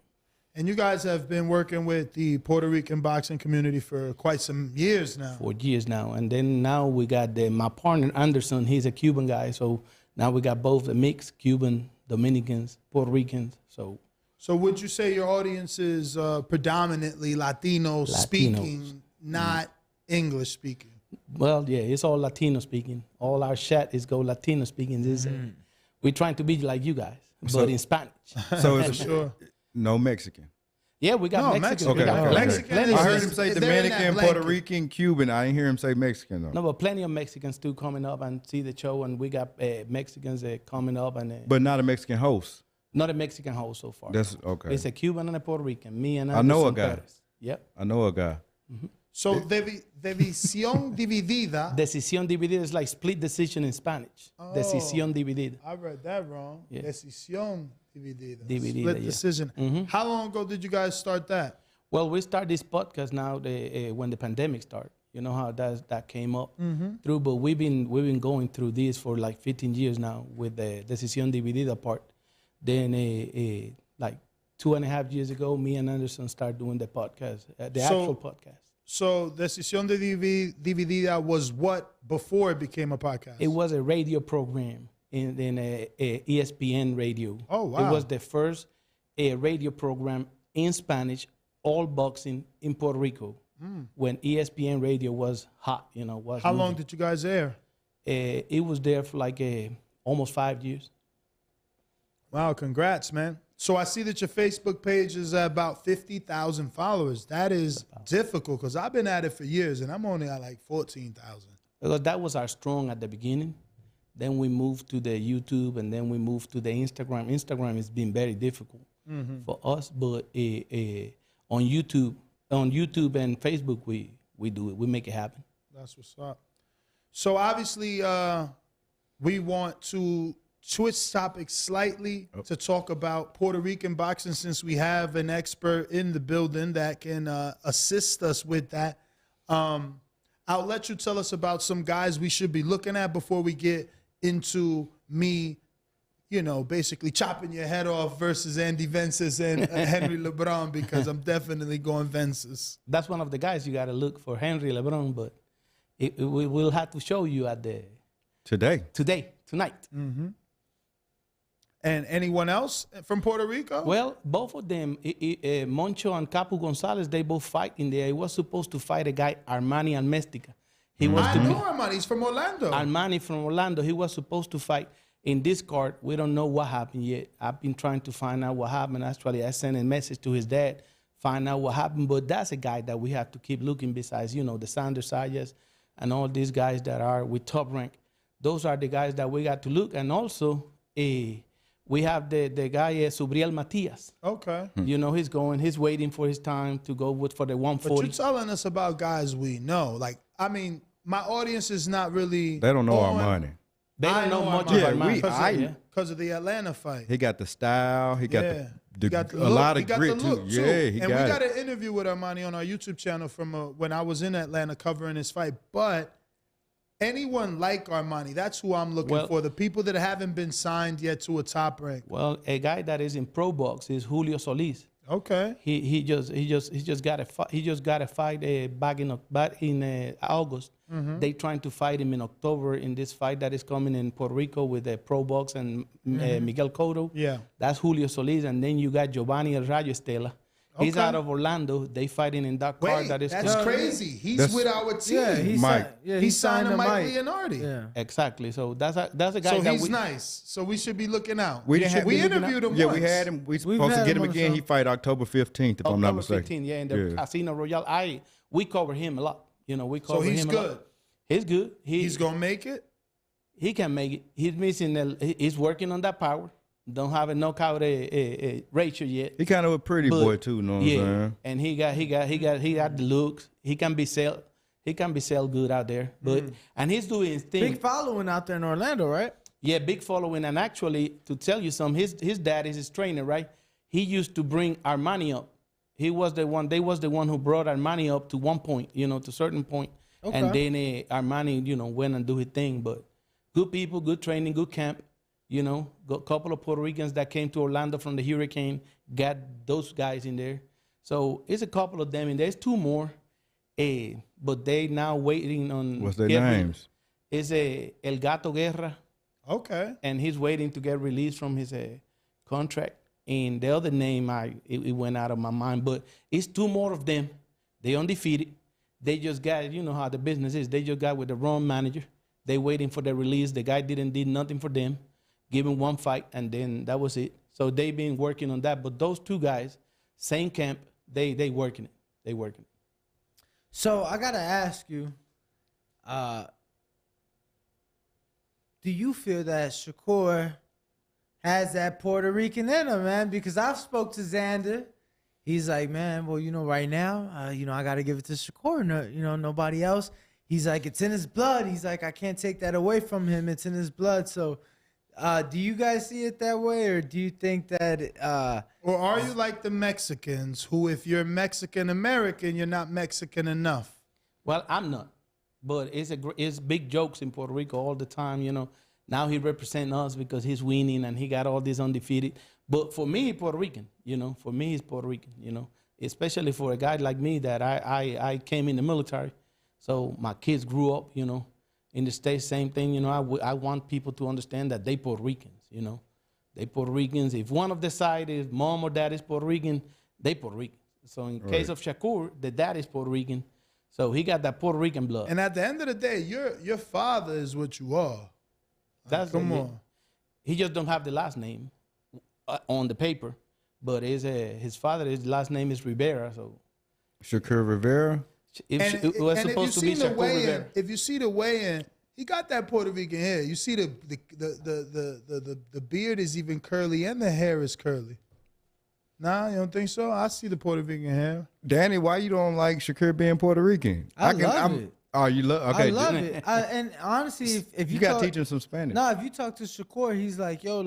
And you guys have been working with the Puerto Rican boxing community for quite some years now. For years now. And then now we got my partner, Anderson. He's a Cuban guy. So now we got both the mix, Cuban, Dominicans, Puerto Ricans. So would you say your audience is predominantly Latino speaking, not English speaking? Well, yeah, it's all Latino speaking. All our chat is go Latino speaking. We're trying to be like you guys, but in Spanish. So it's Sure. no Mexican. Yeah, we got No, Mexican. Mexican. We got Okay. Mexican plenty is- I of heard him say they're in that Dominican, Puerto blanket. Rican, Cuban. I didn't hear him say Mexican though. No, but plenty of Mexicans too coming up and see the show, and we got Mexicans coming up, and But not a Mexican host. not a Mexican host so far. That's okay. It's a Cuban and a Puerto Rican. Me and I know a Anderson guy. Perez. Yep. I know a guy. So División Dividida. Decisión dividida is like split decision in Spanish. Decisión dividida. I read that wrong. Yeah. Decisión Dividida. Dividida, Split yeah. decision. How long ago did you guys start that? Well, we start this podcast now when the pandemic started. You know how that came up through, but we've been going through this for like 15 years now with the Decisión Dividida part. Then like 2.5 years ago, me and Anderson started doing the podcast, the actual podcast. So Decisión Dividida was what before it became a podcast? It was a radio program in a ESPN radio. Oh, wow. It was the first radio program in Spanish, all boxing in Puerto Rico. When ESPN radio was hot, was How long moving. did you guys air? It was there for like almost 5 years. Wow, congrats, man. So I see that your Facebook page is at about 50,000 followers. That is difficult because I've been at it for years and I'm only at like 14,000. Because that was our strong at the beginning. Then we moved to the YouTube, and then we moved to the Instagram. Instagram has been very difficult for us, but on YouTube and Facebook, we do it. We make it happen. That's what's up. So obviously, we want to switch topics slightly to talk about Puerto Rican boxing, since we have an expert in the building that can assist us with that. I'll let you tell us about some guys we should be looking at before we get into me basically chopping your head off versus Andy Vences and Henry LeBron, because I'm definitely going Vences. That's one of the guys you got to look for, Henry LeBron, but we will have to show you at the tonight. And anyone else from Puerto Rico? Well, both of them, Moncho and Capu Gonzalez, they both fight in there. He was supposed to fight a guy, Armani Almestica. He was I to know be Armani. He's from Orlando. Armani from Orlando. He was supposed to fight in this card. We don't know what happened yet. I've been trying to find out what happened. Actually, I sent a message to his dad, find out what happened. But that's a guy that we have to keep looking besides, the Sanders Sayas and all these guys that are with Top Rank. Those are the guys that we got to look. And also, we have the guy, Subriel Matias. Okay. He's waiting for his time to go for the 140. But you're telling us about guys we know. My audience is not really. They don't know Armani. They don't know much Armani. about Armani. Because of the Atlanta fight. He got the style. He got a look. lot He of got grit the too. look, too. Yeah, we got an interview with Armani on our YouTube channel from when I was in Atlanta covering his fight. But anyone like Armani, that's who I'm looking for. The people that haven't been signed yet to a Top Rank. Well, a guy that is in pro box is Julio Solis. Okay. He just got a fight back in August. They trying to fight him in October in this fight that is coming in Puerto Rico with Pro Box and Miguel Cotto. Yeah. That's Julio Solis, and then you got Giovanni El Rayo Estela. He's Okay. out of Orlando. They fighting in that card that is that's coming. crazy. He's with our team. Yeah, he signed to Mike Leonardi. Yeah. Exactly. So that's a guy So that he's nice. So we should be looking out. We interviewed him Yeah, once. we had him. We supposed to had get him him on the again. show. He fight October 15th, if I'm not October mistaken. 15, in the Casino Royale. We cover him a lot. We cover So he's him a good. lot. He's good. He's going to make it? He can make it. He's missing. He's working on that power. Don't have a knockout ratio yet. He kind of a pretty boy too, know what I'm saying? And he got the looks. He can be sell good out there. But and he's doing his thing. Big following out there in Orlando, right? Yeah, big following. And actually, to tell you something, his dad is his trainer, right? He used to bring Armani up. He was the one. They was the one who brought Armani up to one point, to a certain point. Okay. And then Armani, went and do his thing. But good people, good training, good camp. Got a couple of Puerto Ricans that came to Orlando from the Hurricane, got those guys in there. So it's a couple of them, and there's two more. But they now waiting on. What's their names? It's El Gato Guerra. Okay. And he's waiting to get released from his contract. And the other name, it went out of my mind. But it's two more of them. They undefeated. They just got, how the business is. They just got with the wrong manager. They waiting for the release. The guy did nothing for them. Give him one fight, and then that was it. So they've been working on that. But those two guys, same camp, they working it. They working it. So I gotta ask you, do you feel that Shakur has that Puerto Rican in him, man? Because I've spoke to Xander. He's like, man, well, right now, I gotta give it to Shakur. No, nobody else. He's like, it's in his blood. He's like, I can't take that away from him. It's in his blood. So. Do you guys see it that way, or do you think that? Or are you like the Mexicans, who, if you're Mexican American, you're not Mexican enough? Well, I'm not, but it's big jokes in Puerto Rico all the time. Now he represents us because he's winning and he got all this undefeated. But for me, Puerto Rican. For me, he's Puerto Rican. Especially for a guy like me that I came in the military, so my kids grew up. In the States, same thing, I want people to understand that they Puerto Ricans, They Puerto Ricans. If one of the side is mom or dad is Puerto Rican, they Puerto Rican. So in case of Shakur, the dad is Puerto Rican. So he got that Puerto Rican blood. And at the end of the day, your father is what you are. Come on. He just don't have the last name on the paper, but his father, his last name is Rivera. So Shakur Rivera? It was supposed to be Shakur Rivera. If you see the weigh-in, he got that Puerto Rican hair. You see the beard is even curly and the hair is curly. Nah, you don't think so? I see the Puerto Rican hair. Danny, why you don't like Shakur being Puerto Rican? I love it. Oh, you love? Okay, I love it. And honestly, if you got to teach him some Spanish. No, if you talk to Shakur, he's like, yo,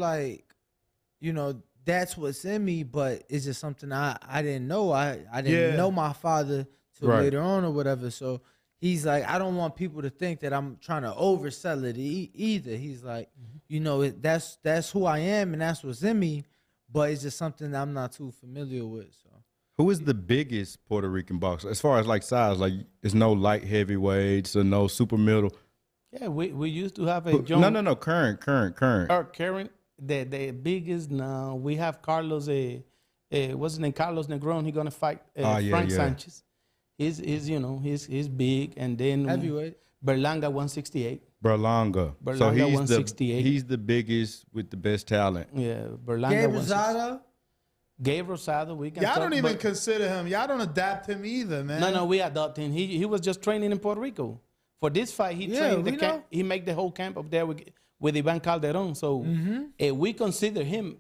that's what's in me, but it's just something I didn't know. I didn't know my father till later on or whatever. So he's like, I don't want people to think that I'm trying to oversell it either. He's like, you know, that's who I am and that's what's in me, but it's just something that I'm not too familiar with. So Who is the biggest Puerto Rican boxer as far as like size? Like, there's no light heavyweights or no super middle. Yeah, we used to have a John. No. Current. Current, the biggest now. We have Carlos. What's his name? Carlos Negron. He's gonna fight Frank Sanchez. He's big, and then heavyweight. Berlanga 168. Berlanga. So Berlanga he's 168. he's the biggest with the best talent. Yeah, Berlanga. Gabe 168. Rosado. Gabe Rosado. We can. Y'all talk, don't even but- consider him. Y'all don't adapt him either, man. No, we adopt him. He was just training in Puerto Rico for this fight. He trained the camp. He make the whole camp up there with Ivan Calderon. So we consider him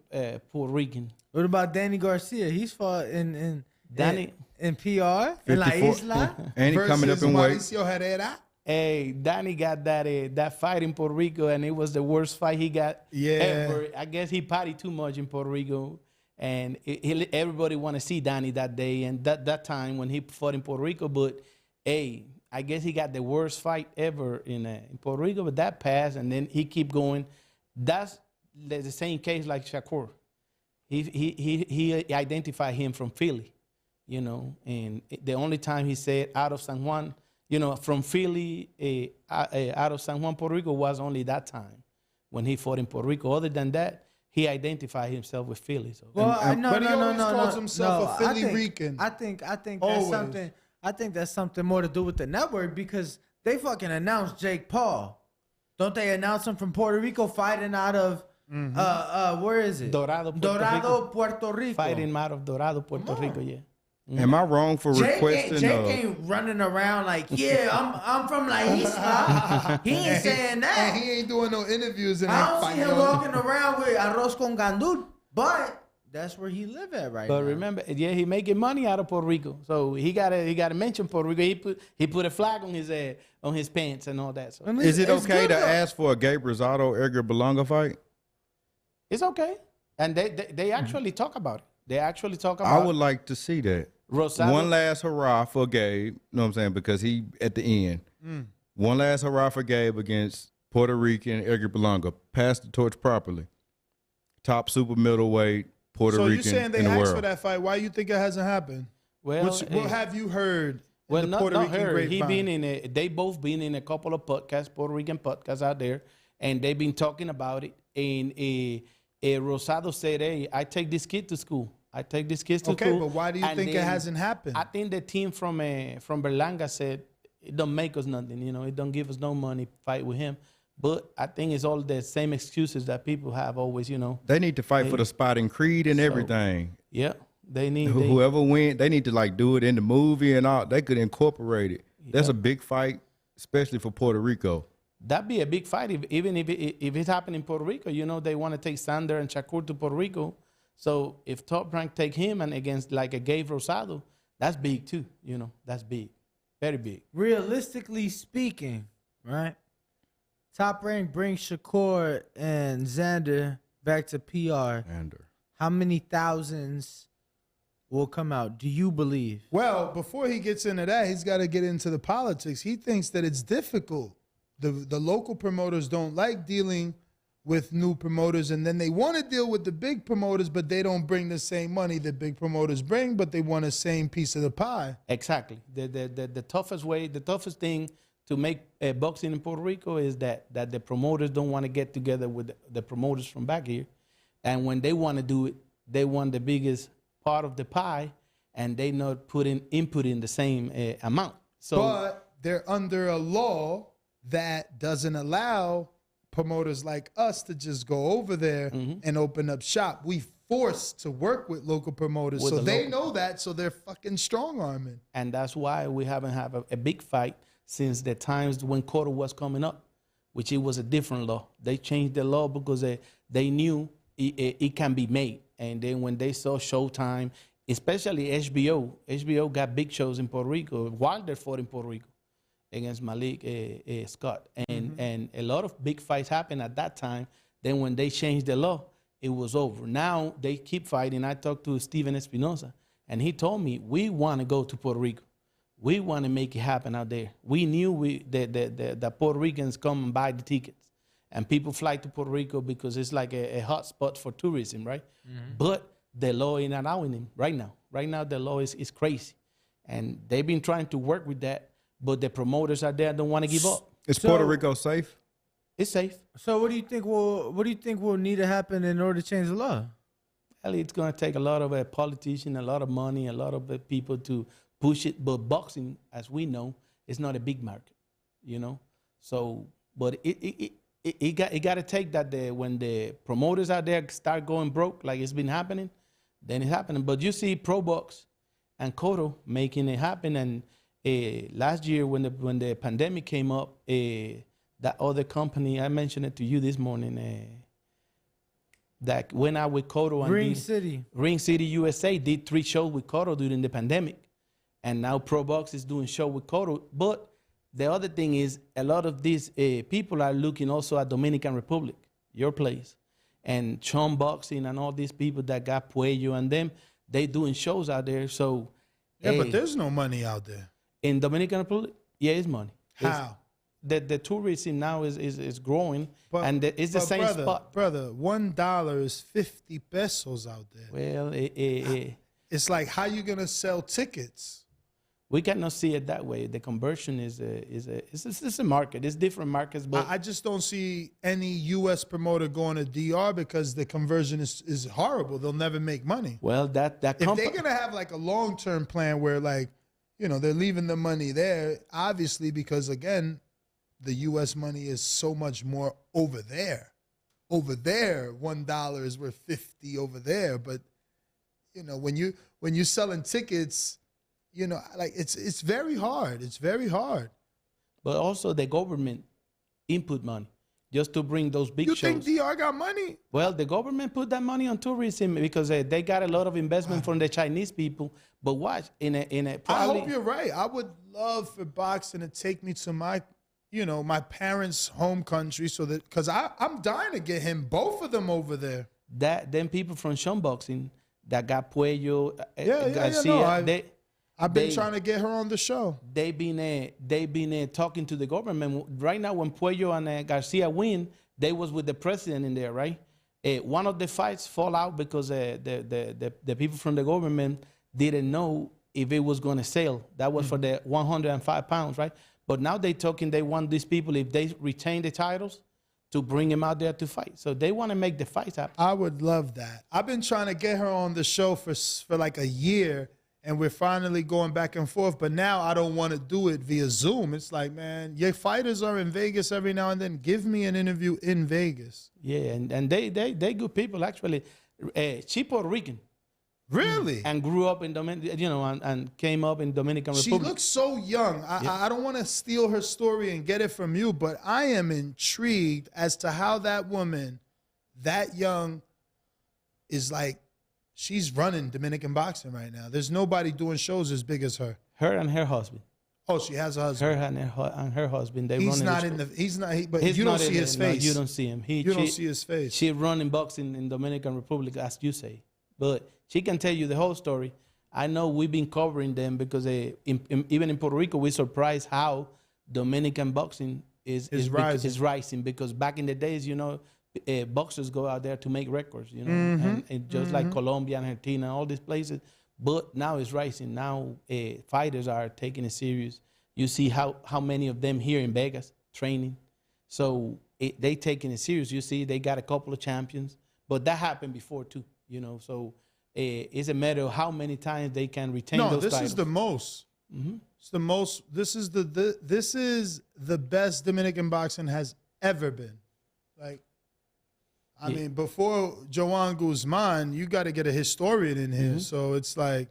Puerto Rican. What about Danny Garcia? He's fought in Danny- in PR in La 54 Isla. And he coming up in weight. Mauricio Herrera. Hey, Danny got that fight in Puerto Rico, and it was the worst fight he got ever. I guess he partied too much in Puerto Rico, and everybody want to see Danny that day and that time when he fought in Puerto Rico. But hey, I guess he got the worst fight ever in Puerto Rico, but that passed, and then he keep going. That's the same case like Shakur. He identified him from Philly, you know, and the only time he said out of San Juan, you know, from Philly, out of San Juan, Puerto Rico was only that time when he fought in Puerto Rico. Other than that, he identified himself with Philly. So. Well, but he always calls himself a Philly Rican. I think that's Always. something. I think that's something more to do with the network because they fucking announced Jake Paul. Don't they announce him from Puerto Rico fighting out of where is it? Dorado, Puerto Rico. Fighting out of Dorado, Puerto Rico, yeah. Am I wrong for requesting? Jake ain't running around like, yeah, I'm from La Isla. He ain't saying that. And he ain't doing no interviews in I that don't see him walking around with arroz con gandul, but that's where he live at right now. But remember, yeah, he making money out of Puerto Rico, so he gotta mention Puerto Rico. He put a flag on his pants and all that. So Is it It's okay good to though. ask for a Gabe Rosado Edgar Berlanga fight? it's okay, and they actually talk about it. They actually talk I about. would like to see that. Rosado. One last hurrah for Gabe. You know what I'm saying? Because he at the end. One last hurrah for Gabe against Puerto Rican Edgar Berlanga. Pass the torch properly. Top super middleweight Puerto So Rican you're saying they in the asked world. for that fight? Why you think it hasn't happened? Well, What have you heard? Well, in the not Puerto Rican her. He grapevine? been they both been in a couple of podcasts, Puerto Rican podcasts out there, and they've been talking about it. And Rosado said, "Hey, I take this kid to school. I take this kid to Okay, school." but why do you And think it then hasn't happened? I think the team from Berlanga said it don't make us nothing. You know, it don't give us no money. Fight with him. But I think it's all the same excuses that people have always. You know. They need to fight for the spot in Creed and everything. Yeah, they need. Whoever wins, they need to like do it in the movie and all. They could incorporate it. That's a big fight, especially for Puerto Rico. That'd be a big fight, even if it's happening in Puerto Rico. You know, they want to take Sander and Shakur to Puerto Rico. So if Top Rank take him and against like a Gabe Rosado, that's big too. You know, that's big, very big. Realistically speaking, right? Top Rank brings Shakur and Xander back to PR. How many thousands will come out? Do you believe? Well, before he gets into that, he's got to get into the politics. He thinks that it's difficult. The local promoters don't like dealing with new promoters, and then they want to deal with the big promoters, but they don't bring the same money that big promoters bring, but they want the same piece of the pie. Exactly. The toughest way, the toughest thing to make boxing in Puerto Rico is that the promoters don't want to get together with the promoters from back here, and when they want to do it, they want the biggest part of the pie, and they not putting input in the same amount. So, But they're under a law that doesn't allow promoters like us to just go over there and open up shop. We forced to work with local promoters, With so the they local- know that, so they're fucking strong arming. and that's why we haven't had a big fight since the times when Cotto was coming up, which it was a different law. They changed the law because they knew it can be made. And then when they saw Showtime, especially HBO got big shows in Puerto Rico. Wilder fought in Puerto Rico against Malik Scott. And a lot of big fights happened at that time. Then when they changed the law, it was over. Now they keep fighting. I talked to Steven Espinosa, and he told me, we want to go to Puerto Rico. We want to make it happen out there. We knew the Puerto Ricans come and buy the tickets, and people fly to Puerto Rico because it's like a hot spot for tourism, right? But the law ain't allowing them right now. Right now, the law is crazy, and they've been trying to work with that, but the promoters out there don't want to give up. Is Puerto Rico safe? It's safe. So what do you think will need to happen in order to change the law? Well, it's going to take a lot of politicians, a lot of money, a lot of people to push it. But boxing, as we know, is not a big market, you know. So, but it got to take that when the promoters out there start going broke, like it's been happening, then it's happening. But you see Pro Box and Cotto making it happen. And last year when the pandemic came up, that other company, I mentioned it to you this morning, that went out with Cotto and Ring City USA did 3 shows with Cotto during the pandemic, and now Pro Box is doing show with Cotto. But the other thing is, a lot of these people are looking also at Dominican Republic, your place, and Chum Boxing and all these people that got Puello and them, they doing shows out there. So yeah, but there's no money out there in Dominican Republic. Yeah, it's money. How? The tourism now is growing, and it's the same spot. Brother, $1 is 50 pesos out there. Well, it's like, how you gonna sell tickets? We cannot see it that way. The conversion is a market. It's different markets, but I just don't see any U.S. promoter going to DR because the conversion is horrible. They'll never make money. Well, if they're gonna have like a long-term plan where, like, you know, they're leaving the money there, obviously, because again, the U.S. money is so much more over there. Over there, $1 is worth 50 over there. But you know, when you're selling tickets, you know, like it's very hard. It's very hard. But also the government input money just to bring those big shows. You think DR got money? Well, the government put that money on tourism because they got a lot of investment from the Chinese people. But watch I hope you're right. I would love for boxing to take me to my parents' home country, so that, because I'm dying to get him both of them over there. Them people from Shun Boxing that got Puello, Garcia, I've been trying to get her on the show. They've been talking to the government right now. When Puello and Garcia win, they was with the president in there, right? One of the fights fall out because the people from the government didn't know if it was going to sell. That was for the 105 pounds, right? But now they want these people, if they retain the titles, to bring them out there to fight. So they want to make the fights happen. I would love that. I've been trying to get her on the show for like a year, and we're finally going back and forth. But now I don't want to do it via Zoom. It's like, man, your fighters are in Vegas every now and then. Give me an interview in Vegas. Yeah, and they good people, actually. She Puerto Rican. Really? And grew up in and came up in Dominican Republic. She looks so young. I don't want to steal her story and get it from you, but I am intrigued as to how that woman, that young, is like, she's running Dominican boxing right now. There's nobody doing shows as big as her. Her and her husband. Oh, she has a husband. Her and her husband. They he's not in the. He's not. But you don't see his face. No, you don't see him. You don't see his face. She running boxing in Dominican Republic, as you say, but she can tell you the whole story. I know we've been covering them because even in Puerto Rico, we're surprised how Dominican boxing is rising. Because back in the days, boxers go out there to make records, and just like Colombia and Argentina, all these places. But now it's rising. Now fighters are taking it serious. You see how many of them here in Vegas training. So they taking it serious. You see they got a couple of champions. But that happened before too, So it's a matter of how many times they can retain those titles. No, this is the most. It's the most. This is this is the best Dominican boxing has ever been. Like, I mean, before Joan Guzman, you got to get a historian in here. So it's like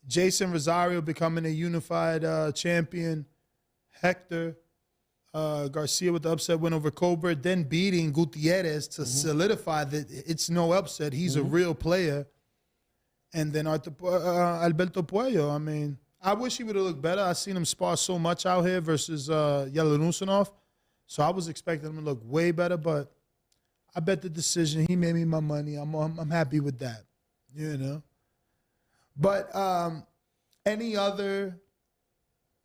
Jason Rosario becoming a unified champion, Hector Garcia with the upset win over Cobra, then beating Gutierrez to solidify that it's no upset. He's a real player. And then Alberto Puello. I mean, I wish he would have looked better. I seen him spar so much out here versus Yellorusinov. So I was expecting him to look way better, but I bet the decision, he made me my money. I'm happy with that, But any other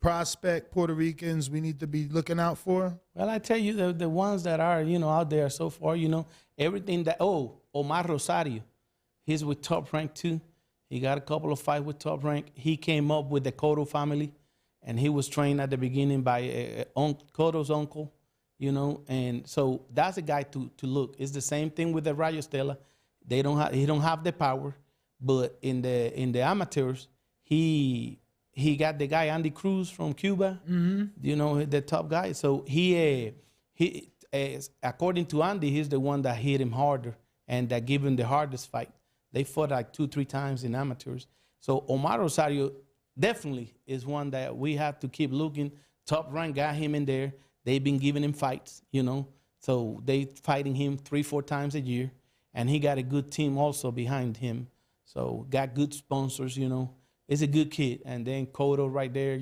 prospect Puerto Ricans we need to be looking out for? Well, I tell you, the ones that are, out there so far, everything that, Omar Rosario, he's with Top Rank too. He got a couple of fights with Top Rank. He came up with the Cotto family, and he was trained at the beginning by Cotto's uncle, and so that's a guy to look. It's the same thing with the Rayo Stella. He don't have the power, but in the amateurs, he got the guy Andy Cruz from Cuba, the top guy. So he according to Andy, he's the one that hit him harder and that gave him the hardest fight. They fought like 2-3 times in amateurs. So Omar Rosario definitely is one that we have to keep looking. Top Rank got him in there. They've been giving him fights, So they fighting him 3-4 times a year. And he got a good team also behind him. So got good sponsors, It's a good kid. And then Cotto right there,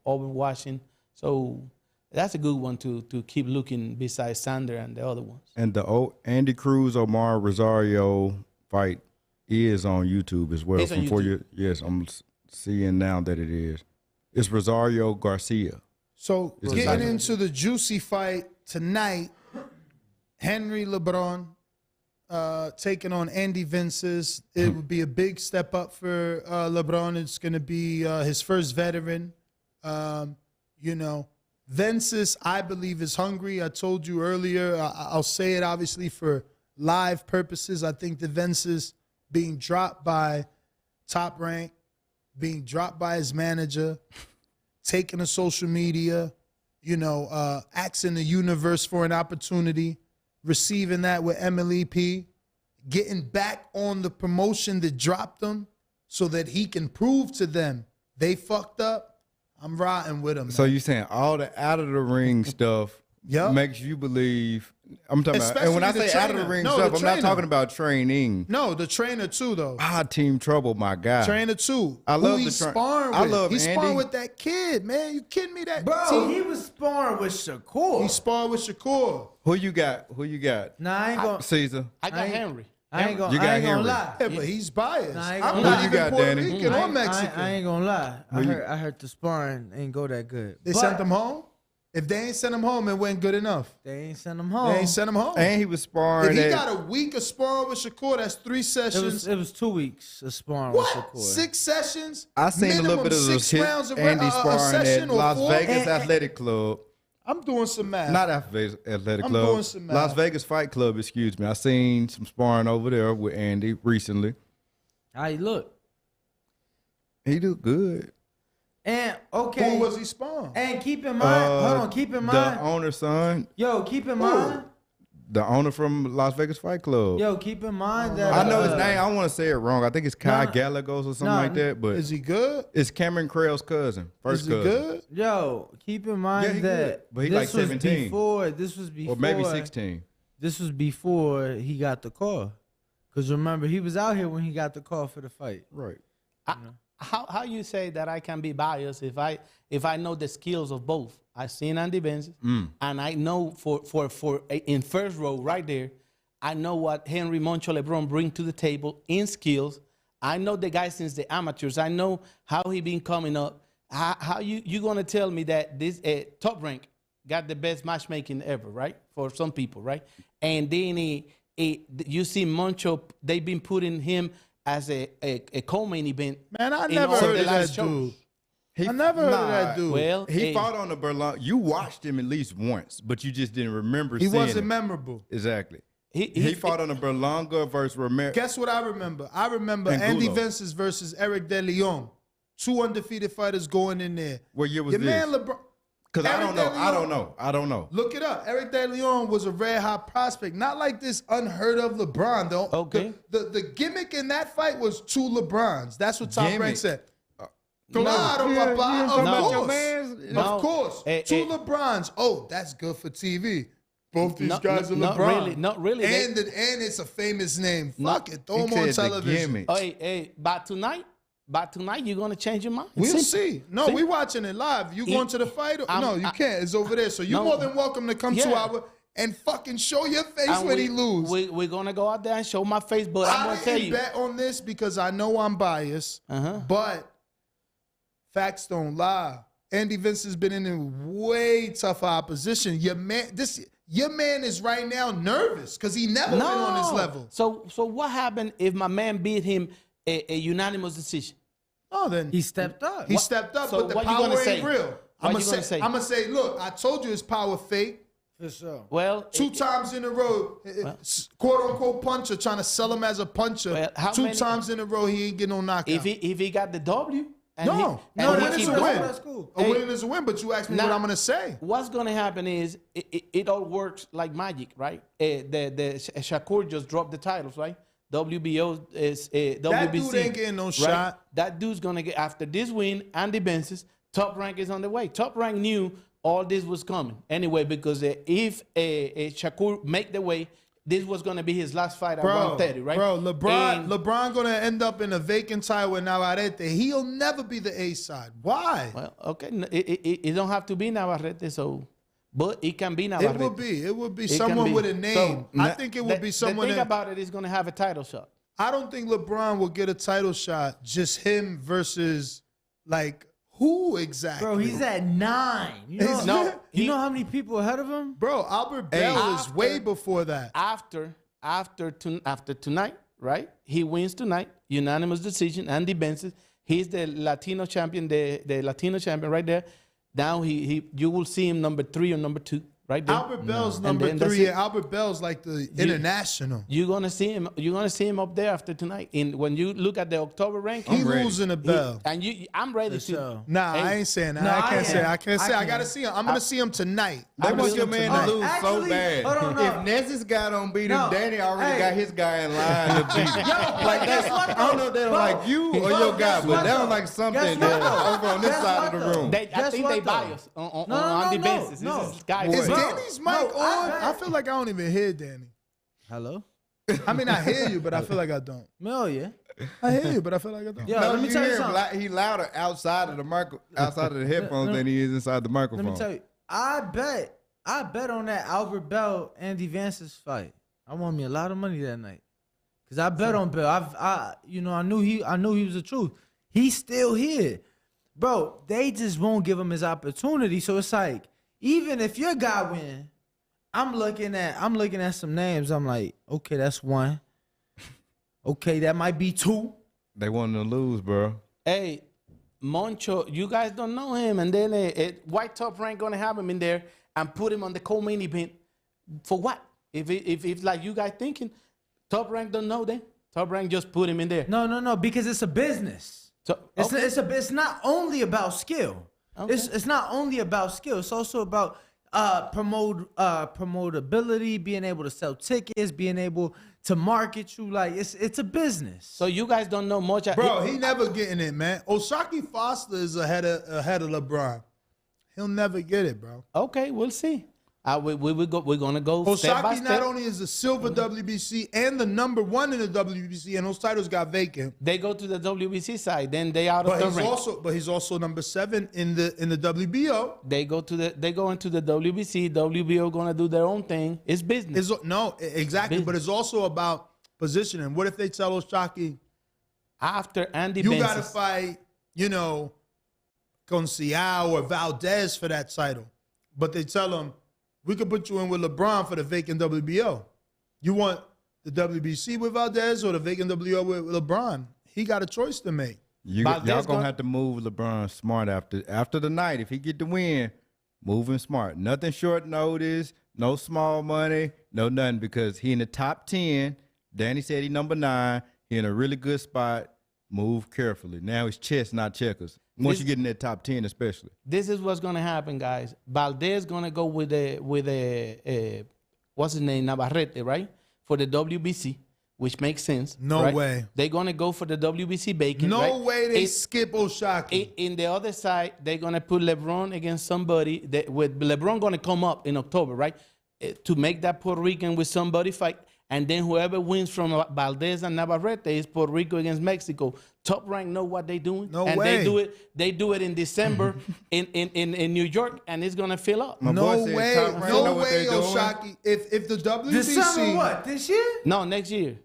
overwatching. So that's a good one to keep looking besides Sander and the other ones. And the Andy Cruz Omar Rosario fight is on YouTube as well. It's on YouTube. Yes, I'm seeing now that it is. It's Rosario Garcia. So It's getting a- into the juicy fight tonight, Henry LeBron taking on Andy Vences. It would be a big step up for LeBron. It's going to be his first veteran. Vences, I believe, is hungry. I told you earlier. I'll say it obviously for live purposes. I think the Vences being dropped by Top Rank, being dropped by his manager, taking to social media, asking the universe for an opportunity, receiving that with MLEP, getting back on the promotion that dropped him so that he can prove to them they fucked up. I'm riding with him. So man. you saying all the out of the ring stuff Yup. makes you believe? I'm talking about, Especially and when I the say out of the trainer. ring No, stuff, the I'm not trainer. talking about training. No, the trainer too, though. Team Trouble, my guy. Trainer too. I love who the he's tra- sparring with. I love He's Andy. sparring with that kid, man. You kidding me? That Bro, team- he was sparring with Shakur. he sparred with Shakur. Who you got? Nah, I ain't gonna. Caesar. I got I ain't- Henry. I ain't gonna. You got I ain't gonna Henry. lie. Yeah, but he's biased. Nah, I ain't I'm gonna not lie. Who you even got, Puerto Danny? Rican I or ain't- Mexican. I ain't gonna lie. Who you- I heard the sparring ain't go that good. They But sent him home. If they ain't sent him home, it wasn't good enough. They ain't sent him home. They ain't sent him home. And he was If sparring he at got a week of sparring with Shakur, that's 3 sessions. It was 2 weeks of sparring What? with Shakur. 6 sessions? I seen a little Minimum bit of 6 his rounds of Andy a sparring session at or Las 4? Vegas Athletic Club. I'm doing some math. Not Athletic I'm Club. doing some math. Las Vegas Fight Club, excuse me. I seen some sparring over there with Andy recently. How he look? He do good. And okay. Who was he sparring? And keep in mind, hold on, keep in mind. The owner's son, Yo, keep in mind. the owner from Las Vegas Fight Club. Yo, keep in mind that I know his name. I don't want to say it wrong. I think it's Kai No, Gallegos or something no, like that. But Is he good? it's Cameron Crell's cousin, first Is he cousin, good? Yo, keep in mind Yeah, he that good. But he this like was 17. before. This was before. or maybe 16. This was before he got the call. Cause remember, he was out here when he got the call for the fight. Right. How you say that I can be biased if I know the skills of both? I seen Andy Vences, and I know for in first row right there, I know what Henry Moncho LeBron bring to the table in skills. I know the guy since the amateurs. I know how he been coming up. How you gonna tell me that this Top Rank got the best matchmaking ever, right? For some people, right? And then you see Moncho, they've been putting him as a co-main event. Man, I in never all heard the of that last shows. dude. I never heard of that dude. Well, He fought on the Berlanga. You watched him at least once, but you just didn't remember He seeing wasn't him. memorable. Exactly. he He fought on the Berlanga versus Romero. Guess what I remember? I remember And Andy Gulo. Vences versus Eric De Leon. 2 undefeated fighters going in there. What year was Your this? man LeBron. Because I Eric don't know. De I Leon. don't know. Look it up. Eric De Leon was a red hot prospect. Not like this unheard of LeBron, though. Okay. The gimmick in that fight was 2 LeBrons. That's what Top Gimmick. Rank said. No. Claro, Yeah, papa. yeah, Of talking about course. your mans? No. Of course. 2 LeBrons. Oh, that's good for TV. Both these guys are LeBron. Not really. And it's a famous name. Fuck it. Throw He him on said the television. gimmick. Hey, but tonight you're gonna change your mind. We'll Simple. see. No, we watching it live. You going to the fight? No, you can't. It's over there. So you're more than welcome to come to Yeah. our and fucking show your face And when he lose. We're gonna go out there and show my face, but I'm I gonna tell didn't you. bet on this because I know I'm biased, Uh-huh. but facts don't lie. Andy Vince has been in a way tougher opposition. Your man is right now nervous because he never been on this level. So what happened if my man beat him a unanimous decision? Oh, then He stepped up. he stepped up, So but the what you power gonna say? ain't real. What I'm you gonna say? gonna say, look, I told you his power fake. For sure. Well, Two times in a row, quote unquote puncher, trying to sell him as a puncher. Well, how Two many- times in a row, he ain't getting no knockout. if he got the W, and no, he win keep is a going, win. That's cool. A win is a win, but you asked me Now- what I'm gonna say. What's gonna happen is it all works like magic, right? Shakur just dropped the titles, right? WBO is WBC. That dude ain't getting no right? shot. That dude's gonna get after this win. Andy Bence's Top Rank is on the way. Top Rank knew all this was coming anyway because if Shakur make the way, this was gonna be his last fight at 130, right? Bro, And- LeBron gonna end up in a vacant title with Navarrete. He'll never be the A side. Why? Well, okay, it don't have to be Navarrete, so. But it can be Navarrete. It would be It can someone be. with a name. So, I think it would be someone The thing that. about it is going to have a title shot. I don't think LeBron will get a title shot. Just him versus like who exactly? Bro, he's at 9. You know, He's- No, you know how many people ahead of him? Bro, Albert Bell is after- way before that. After tonight, right? He wins tonight, unanimous decision. Andy Benson, he's the Latino champion, the Latino champion right there. Now you will see him number 3 or number 2 right there. Albert Bell's And number then that's 3. it. Albert Bell's like the international. You're gonna see him. You're gonna see him up there after tonight. When you look at the October ranking, He ready. losing a bell. I'm ready For to. sure. Nah, Hey, I ain't saying that. No, I I can't say. am. I can't say. I I gotta can. see him. I'm gonna see him tonight. They I'm want gonna your see him man to tonight. lose so Actually, bad. hold on, no. If Nessus got on beat him, No. Danny already Hey. got his guy in line to beat him. Like, guess what, I don't know if they don't bro? like you or Bro, your guy, guess but what, they don't though? like something Guess that what, though? over on this Guess side what, of the though? room. I Guess think what, they though? bias on No, Andy no. Benson. No. This is guy Is Bro, Danny's mic no, on? I- I feel like I don't even hear Danny. Hello? I mean, I hear you, but I feel like I don't. Hell yeah. I hear you, but I feel like I don't. Yo, No, let me you tell you hear him something. he louder outside of the outside of the headphones than he is inside the microphone. Let me tell you. I bet on that Albert Bell Andy Vance's fight. I won me a lot of money that night. Cause I bet on Bell. I knew he was the truth. He's still here. Bro, they just won't give him his opportunity. So it's like, even if your guy win, I'm looking at some names. I'm like, okay, that's 1. Okay, that might be 2. They want him to lose, bro. Hey, Moncho, you guys don't know him, and then White Top Rank gonna have him in there and put him on the co-main event for what? If like you guys thinking, Top Rank don't know then. Top Rank just put him in there. No, because it's a business. So okay. It's not only about skill. Okay. It's not only about skill. It's also about promotability, being able to sell tickets, being able to market you. Like it's a business. So you guys don't know much. Bro, he never getting it, man. Oshaki Foster is ahead of LeBron. He'll never get it, bro. Okay, we'll see. We're gonna go step by Oshaki step. not only is the silver WBC and the number 1 in the WBC, and those titles got vacant. They go to the WBC side, then they out of But the he's rank. he's also number 7 in the WBO. They go into the WBC. WBO gonna do their own thing. It's business. Exactly, but it's also about positioning. What if they tell Oshaki, After Andy you Benson, got to fight, Garcia or Valdez for that title, but they tell him, we could put you in with LeBron for the vacant WBO. You want the WBC with Valdez or the vacant WBO with LeBron? He got a choice to make. Y'all Valdez gonna gon- have to move LeBron smart after the night. If he get the win, move him smart. Nothing short notice, no small money, no nothing, because he in the top 10. Danny said he number 9. He in a really good spot. Move carefully. Now it's chess, not checkers. Once you get in that top 10, especially. this is what's gonna happen, guys. Valdez gonna go with what's his name, Navarrete, right, for the WBC, which makes sense. No right? way. They're gonna go for the WBC bacon. No right? way they skip Oshaki. In the other side, they're gonna put LeBron against somebody with LeBron gonna come up in October, right, to make that Puerto Rican with somebody fight. And then whoever wins from Valdez and Navarrete is Puerto Rico against Mexico. Top Rank know what they doing. No and way. They do it in December in New York, and it's gonna fill up. My No boy said way, Top Rank no know what way, they doing. Oshaki. If the WBC, December what? This year? No, next year.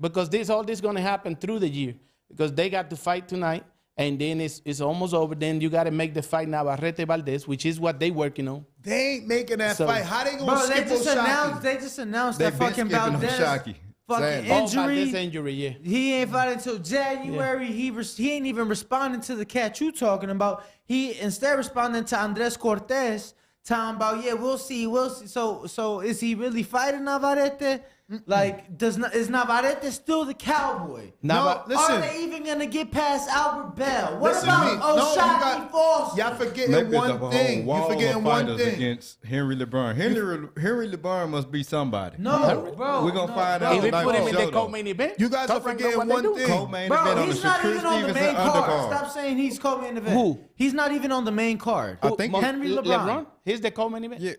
Because all this gonna happen through the year. Because they got to fight tonight, and then it's almost over. Then you got to make the fight Navarrete Valdez, which is what they working on. They ain't making that So- fight. How they gonna Bro, skip O'Shaquie? they just announced They that been fucking skipping Valdez O'Shaquie. fucking Sadly. Oh, Valdez injury. injury, yeah. He ain't fighting until January. He ain't even responding to the cat you talking about. He instead responding to Andres Cortez, talking about we'll see. So is he really fighting Navarrete? Like, is Navarrete still the cowboy? No, listen. Are they even gonna get past Albert Bell? What Listen to me. about No, you O'Shaquie got- Foster? Y'all forgetting Maybe the one whole thing. wall You of forgetting one fighters thing. against Henry LeBron. Henry LeBron must be somebody. No, bro. We're gonna find bro. out If we tonight put him on in the the show, though. co-main event, You guys are tough rank know forgetting what they one do. thing. Co-main Bro, event on he's the not Shakur even on the Stevenson main card. undercard. Stop saying he's co-main event. Who? He's not even on the main card. I think Henry LeBron. He's the co-main event. Yeah.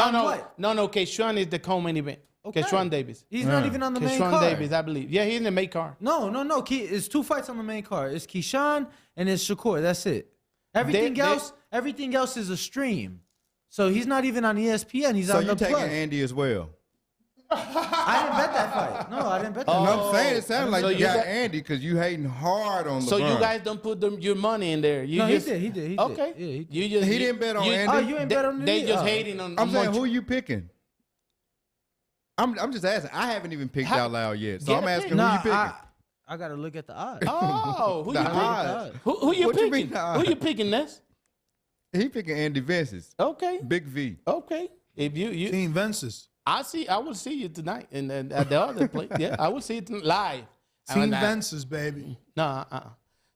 On No. what? Keshawn is the co-main event. Okay. Keshawn Davis. He's not even on the main Keshawn card. Davis, I believe. Yeah, he's in the main card. No. It's 2 fights on the main card. It's Keyshawn and it's Shakur. That's it. Everything else is a stream. So he's not even on ESPN. He's So on you the taking Plus. Andy as well? I didn't bet that fight. No, I didn't bet that. No, fight. I'm saying it sounds like So you you got got- Andy because you hating hard on LeBron. So you guys don't put your money in there. You No, just, he did. Okay. Yeah, he did. You just, He didn't bet on Andy. Oh, you ain't bet on the They just oh. hating on. I'm on saying, Moncho. who you picking? I'm just asking. I haven't even picked out loud yet, so Get I'm a asking pick. who Nah, you picking. I gotta look at the odds. Oh, who you The picking? odds. Who you What you picking? mean the Who you odds? picking, Ness? He picking Andy Vences. Okay. Big V. Okay. If you Team Vences. I will see you tonight in at the other place. Yeah, I will see it live. Team And Vences, baby. No,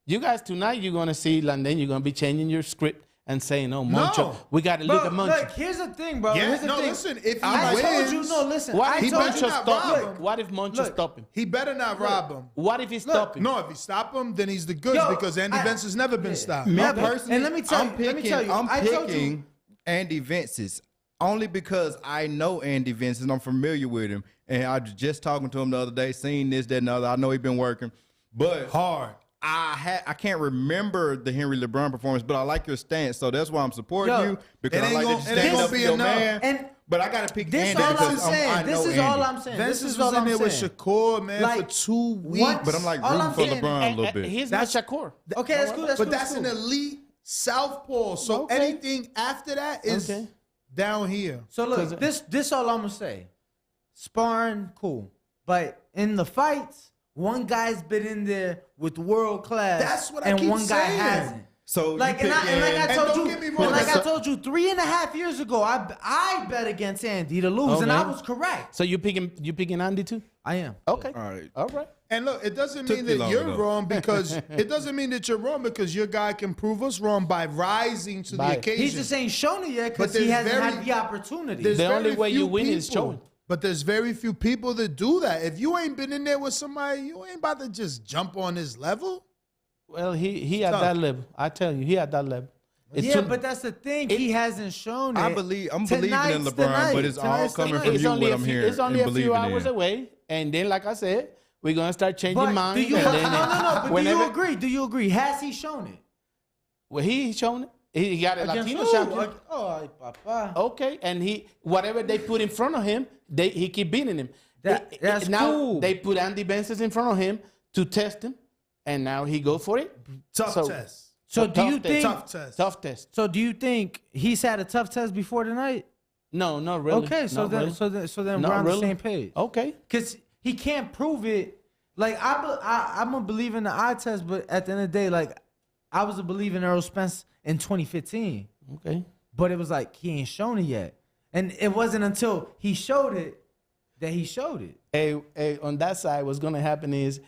you guys tonight you're gonna see, and then you're gonna be changing your script and saying, "Oh, Moncho, No. we got to Bro, look at Moncho." look, here's the thing, bro. Yeah, Here's the no, thing. listen, if he I told you, wins, no, listen. What I if he told better Moncho you, not stop rob him? him. What if Moncho Look. stop him? He better not rob him. What if he stop him? No, if he stop him, then he's the goods Yo, because Andy Vence has never been stopped. Me Yeah, personally, and let me tell I'm you, picking Andy Vences only because I know Andy Vences and I'm familiar with him. And I was just talking to him the other day, seeing this, that, and the other. I know he's been working, but Hard. I can't remember the Henry LeBron performance, but I like your stance, so that's why I'm supporting Yo, you because it I ain't like gonna- that you it ain't stand gonna up for be your enough. man. And But I gotta pick this Andy all because I'm saying. I This know is Andy. all I'm saying. Vences This is was all in I'm there with saying. Shakur, man, Like, for 2 weeks. what? But I'm like All rooting I'm for saying- LeBron a little bit. He's not Shakur. Okay, that's cool. That's But cool. that's cool. an elite southpaw. So Okay. anything after that is Okay. down here. So look, this all I'm gonna say. Sparring, cool. But in the fights, one guy's been in there with world class. That's what I and keep one guy saying. hasn't. So Like you and, picking, like I And told don't you, get me and wrong, like I so- told you 3.5 years ago, I bet against Andy to lose, and Okay. I was correct. So you picking Andy too? I am. Okay. all right. All right. And look, it doesn't Took mean me that longer, you're though. wrong because it doesn't mean that you're wrong because your guy can prove us wrong by rising to By- the occasion. He just ain't shown it yet But because he there's hasn't very- had the opportunity. There's The only very way you few win is people- showing. But there's very few people that do that. If you ain't been in there with somebody, you ain't about to just jump on this level. Well, he at tough. that level. I tell you, he at that level. It's Yeah, too- but that's the thing. He hasn't shown it. I'm believing in Tonight's LeBron, the night. but it's all Tonight's the coming night. from it's you only what a I'm few, hearing it's only and a few believing hours in. away, and then like I said, we're gonna start changing But do minds. you? and No, then, but do whenever- you agree? Do you agree? Has he shown it? Well, he shown it. He got a Against Latino who? champion. Oh, ay, papa. Okay, and he whatever they put in front of him, he keep beating him. That's now cool. they put Andy Benson in front of him to test him, and now he go for it. Tough So- test. So do you Tough think? Tough test. Tough test. So do you think he's had a tough test before tonight? No, not really. Okay, so Not then, really. so then Not we're on really. the same page. Okay. Because he can't prove it. Like I'm a believer in the eye test, but at the end of the day, like I was a believer in Errol Spence in 2015, Okay. but it was like he ain't shown it yet, and it wasn't until he showed it that he showed it. On that side, what's gonna happen is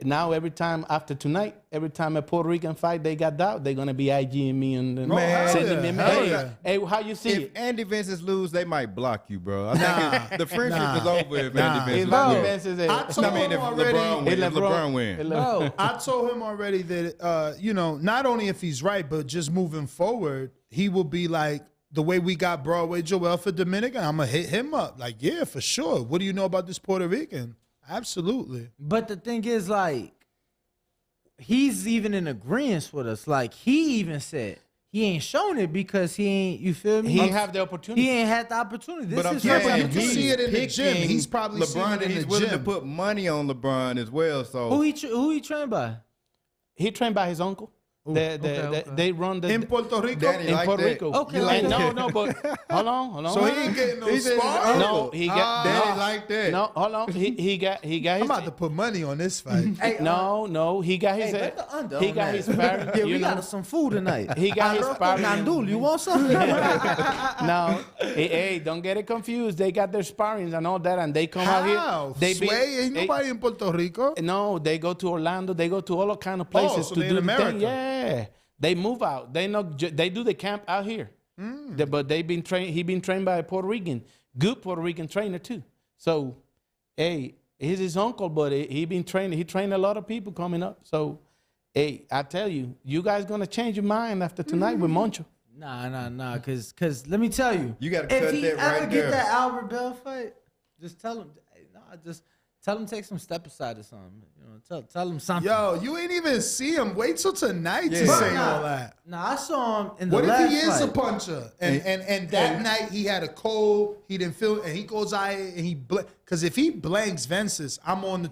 now every time after tonight, every time a Puerto Rican fight they got out, they're gonna be IGing me and Man, sending me hell hey, yeah. hey, how you see If it? Andy Vences lose, they might block you, bro. I think the friendship is over if Nah. Andy If Vences Andy lose. Benz is I told I mean, him if already. LeBron wins, if LeBron wins. Bro, I told him already that, not only if he's right, but just moving forward, he will be like the way we got Broadway Joel for Dominican. I'm going to hit him up. Like, yeah, for sure. What do you know about this Puerto Rican? Absolutely. but the thing is, like, he's even in agreement with us. Like he even said he ain't shown it because he ain't. You feel me? He ain't have the opportunity. He ain't had the opportunity. This But I'm is Yeah, first but you saying can he's see it in the gym. picking He's probably seeing LeBron, it in and he's the willing to gym. put money on LeBron as well. So Who he trained by? He trained by his uncle. They run the In Puerto Rico? Danny in like Puerto that. Rico. Okay, And okay. no, but hold on. So he ain't getting no He said his sparring? no, he got Danny no, like that. no, hold on. He got I'm his. about to put money on this fight. Hey, No, he got his. bet the under He on got that. his sparring. Yeah, you we know. got some food tonight. He got his sparring. Nandul, you want something? No, hey, don't get it confused. They got their sparrings and all that, and they come out How? here. They Sway? Ain't nobody in Puerto Rico. No, they go to Orlando. They go to all kind of places so to they do in the America. thing. Yeah, they move out. They do the camp out here. But they've been trained. He been trained by a Puerto Rican, good Puerto Rican trainer too. So, hey, he's his uncle, but he been trained. He trained a lot of people coming up. So, hey, I tell you, you guys gonna change your mind after tonight with Moncho. Nah, cause let me tell you. You gotta if cut he that ever right get there. that Albert Bell fight, just tell him. Just tell him to take some step aside or something. You know, tell him something. Yo, you ain't even see him. Wait till tonight to Yeah. say Nah, all that. Nah, I saw him in the What last if he is fight. a puncher and that night he had a cold, he didn't feel, and he goes out and he because if he blanks Vences, I'm on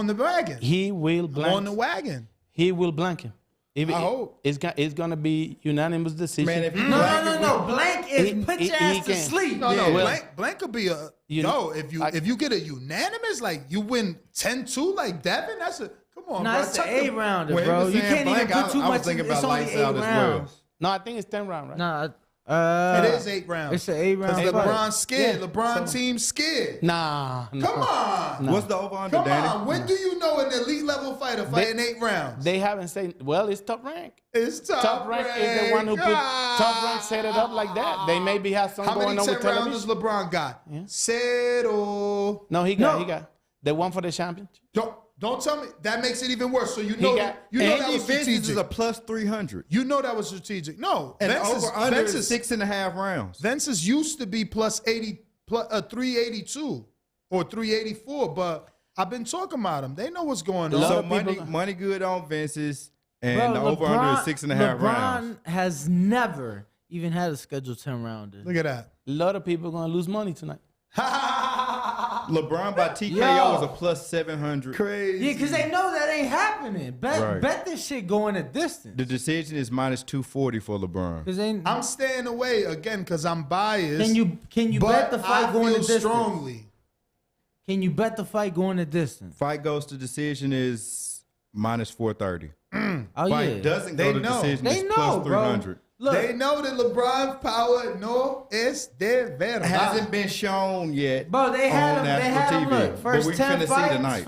the wagon. He will I'm blank. on the wagon. He will blank him. If I hope. it's gonna be unanimous decision. Man, if he No. Blank is put your ass to can. sleep. No, Yeah. no, blank could be a You no. know, If you get a unanimous, like you win 10-2 like Devin, that's a come on, Nah, bro. it's the Check A the- rounder, When he bro. was You saying can't even blank, put too I was much. thinking It's about only lights 8 out as well. rounds. No, I think it's 10 round, right? Nah, It is 8 rounds. It's an 8 round Because fight. LeBron's scared. Yeah. LeBron team scared. Nah. Come on. What's the over under, Come Danny? on. When do you know an elite level fighter fighting 8 rounds? They haven't said. Well, it's top rank. It's Top rank is the one who put top rank set it up like that. They maybe have some How going many on 10 with rounds does television. LeBron got? Zero. No, he got the one for the championship. Don't tell me that makes it even worse. So you know got- that that Andy was Vences strategic. is a plus 300. You know that was strategic. No, And Vences, over under is Vences, 6.5 rounds. Vences used to be plus 80, plus 382 or 384, but I've been talking about them. They know what's going on. So people- money good on Vences, and Bro, the over under is 6.5 LeBron rounds. has never even had a scheduled 10 rounder. Look at that. A lot of people gonna lose money tonight. LeBron by TKO Yo. is a plus 700. Crazy. Yeah, because they know that ain't happening. Right. Bet this shit going a distance. The decision is minus 240 for LeBron. Because they I'm staying away again because I'm biased. can you but bet the fight I going a feel distance? strongly. Can you bet the fight going a distance? Fight goes to decision is minus 430. Oh Fight yeah, doesn't They go to know. decision they is know, plus bro. 300. Look, They know that LeBron's power no es de verdad. Hasn't been shown yet. bro, they had on him. They national had him. TV, Look, but first we 10 finna see fights, tonight.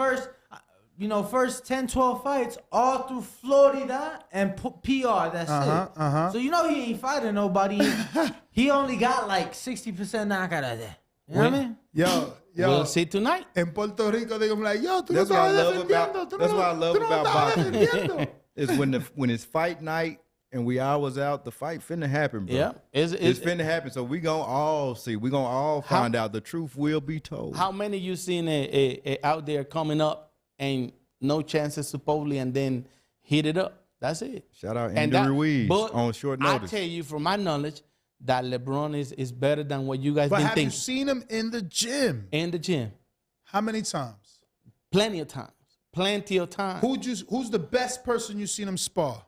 first 10, 12 fights, all through Florida and PR. That's it. So you know he ain't fighting nobody. He only got like 60% knockout out there. You know what I mean? Yo, We'll see tonight. en Puerto Rico, they're gonna be like, yo, tú no That's what I estabas love about- defendiendo. that's what I love tú no about estabas boxing. defendiendo. Is when it's fight night and we hours out, the fight finna happen, bro. Yeah, It's finna happen. So we gonna all see. We gonna all find out. The truth will be told. How many you seen out there coming up and no chances supposedly, and then hit it up? That's it. Shout out And Andy that- Ruiz but on short I notice. tell you from my knowledge that LeBron is better than what you guys But been have you thinking seen him in the gym? in the gym. How many times? Plenty of times. Plenty of times. Who's the best person you seen him spar?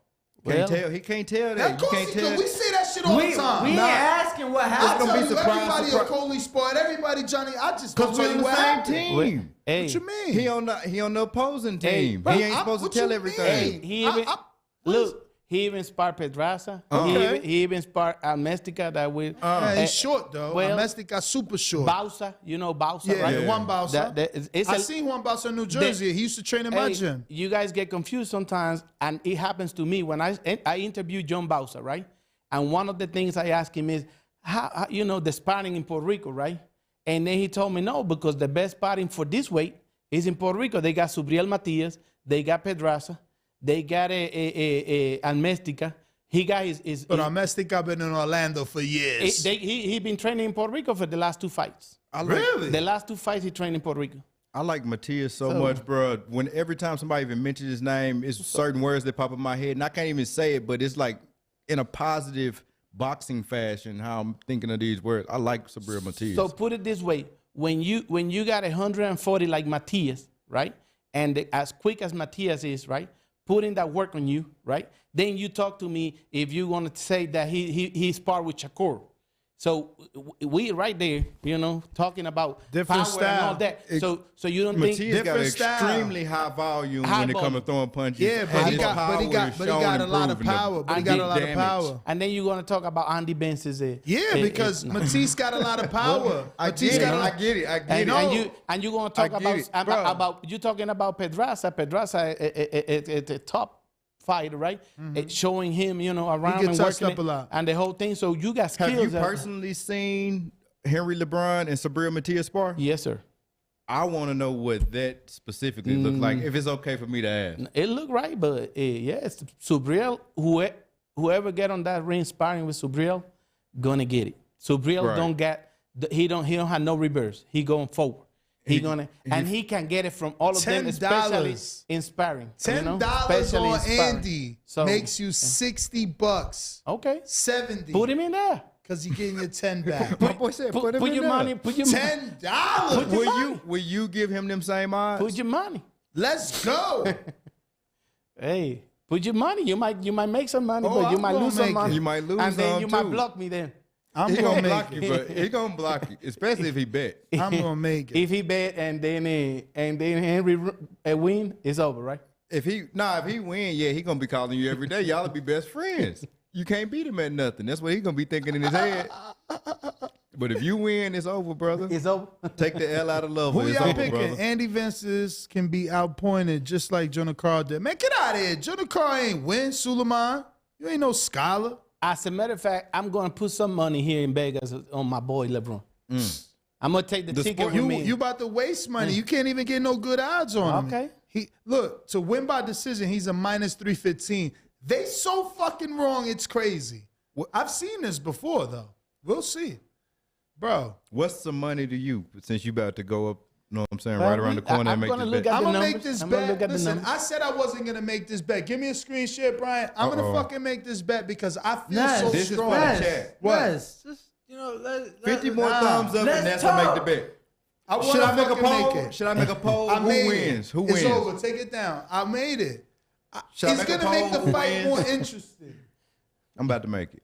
Can't Well, tell. He can't tell Of that. You course can't he tell. could. We say that shit all We the time. ain't asking what I happened. gonna tell be you, surprised- everybody surprised- a Coley sparred. Everybody, Johnny. I just don't Cause tell we on you the what same happened. team. Hey, What you mean? He on the opposing team. But he ain't supposed to what tell you everything. mean? he even look. He even sparred Pedraza. Okay. He even sparred Almestica that with Yeah, he's short though. well, Amestica super short. Bausa. You know Bausa, Yeah, right? the one Bausa. It's I a- seen Juan Bausa in New Jersey. He used to train in my Hey, gym. you guys get confused sometimes, and it happens to me when I interviewed John Bausa, right? And one of the things I asked him is, how you know the sparring in Puerto Rico, right? And then he told me no, because the best sparring for this weight is in Puerto Rico. They got Subriel Matias, they got Pedraza, they got a Almestica. He got his But Amestica been in Orlando for years. he been training in Puerto Rico for the last 2 fights. Really? The last 2 fights he trained in Puerto Rico. I like Matias so much, bro. When every time somebody even mentions his name, it's certain words that pop in my head, and I can't even say it, but it's like in a positive boxing fashion how I'm thinking of these words. I like Subriel Matias. So put it this way: when you got 140 like Matias, right, and as quick as Matias is, right, putting that work on you, right, Then you talk to me if you want to say that he sparred with Shakur. So we right there, talking about Different power and all style. that. So you don't think Matias got Different style. extremely high volume High when it comes to volume. throwing punches. Yeah, but and he his got power a is lot shown of improving power. But he the got a big lot of damage. power. and then you're gonna talk about Andy Bence's Yeah, because Matisse got a lot of power. I Matisse get it. got a- I get it. I get and, it. and you're gonna talk I get it, bro. about you talking about Pedraza. Pedraza is a top fighter, right? It's showing him, around get and touched working up a lot. and the whole thing. So you got skills. Have you that- personally seen Henry LeBron and Sabril Matias spar? Yes, sir. I want to know what that specifically looked like. If it's okay for me to ask. It looked right, but yes, Subriel, whoever get on that ring sparring with Subriel, gonna get it. Subriel Right. don't get he don't have no reverse. He going forward. He can get it from all of them, especially $10. in sparring. $10 Especially in on sparring. Andy So- makes you $60. Okay, 70. put him in there. Because you're getting your 10 back. My boy said, put him Put in your there. money. Put your $10. Will you give him them same odds? Put your money. Let's go. Hey, put your money. You might make some money, Oh, but you I'm might gonna lose some make money. it. You might lose and then some, you might too. block me. Then I'm He gonna gonna make block you, it. but he gonna block you, especially if he bet. I'm gonna make it. if he bet and then Henry win, it's over, right? If he win, yeah, he gonna be calling you every day. Y'all'll be best friends. You can't beat him at nothing. That's what he gonna be thinking in his head. But if you win, it's over, brother. It's over. Take the L out of love. Who It's y'all over, picking? brother. Andy Vences can be outpointed just like Jonah Carr did. Man, get out of here. Jonah Carr ain't win, Suleiman. You ain't no scholar. As a matter of fact, I'm gonna put some money here in Vegas on my boy LeBron. I'm gonna take the ticket with me. You about to waste money. You can't even get no good odds on him. Okay. Look, to win by decision, he's a minus 315. They so fucking wrong, it's crazy. I've seen this before, though. We'll see. Bro, What's some money to you since you about to go up? Know what I'm saying? Well, right around the corner I'm and make gonna this look bet. at I'm the gonna make numbers. this I'm gonna bet. look at the Listen, numbers. I said I wasn't gonna make this bet. Give me a screen share, Brian. I'm gonna fucking make this bet because I feel so This is strong. for the chat. What? Yes. Just, 50 more Nah. thumbs up, Let's and that's how talk. make the bet. I wanna Should I make a fucking poll? make it. Should I make a poll? I Who made wins? it. Who It's wins? over. Take it down. I made it. Should I It's make a gonna make poll? the Who fight wins? more interesting. I'm about to make it.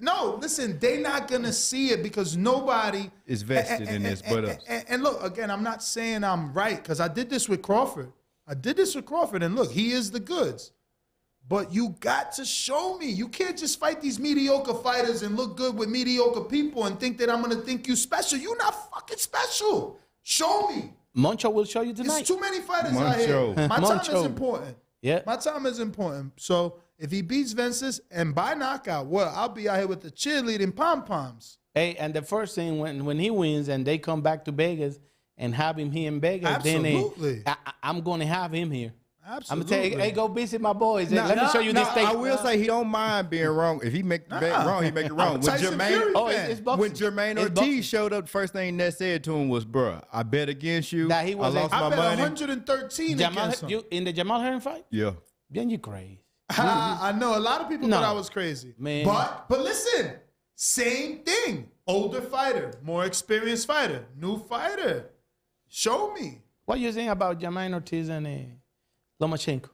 No, listen, they not gonna see it because nobody Is vested in this but us. And look, again, I'm not saying I'm right because I did this with Crawford. And look, he is the goods. But you got to show me. You can't just fight these mediocre fighters and look good with mediocre people and think that I'm gonna think you special. You're not fucking special. Show me. Moncho will show you tonight. It's too many fighters out here. Moncho. My time is Moncho. important. Yeah. My time is important. So if he beats Vences and by knockout, well, I'll be out here with the cheerleading pom-poms. Hey, and the first thing when he wins and they come back to Vegas and have him here in Vegas, Absolutely. then I'm going to have him here. Absolutely. I'm gonna tell you, hey, go visit my boys. Let me show you this state. I will say he don't mind being wrong. If he make the bet wrong, he make it wrong. I'm a When Tyson Fury Jermaine, fan. it's boxing. when Jermaine It's Ortiz boxing. showed up, the first thing Ness said to him was, "Bruh, I bet against you. That he I was lost I my bet money." 113 Jamal, against him. in the Jamal Herring fight? Yeah. Then you crazy. I know a lot of people No. thought I was crazy. Man. But listen, same thing. Older fighter, more experienced fighter, new fighter. Show me. What you saying about Jermaine Ortiz and Lomachenko?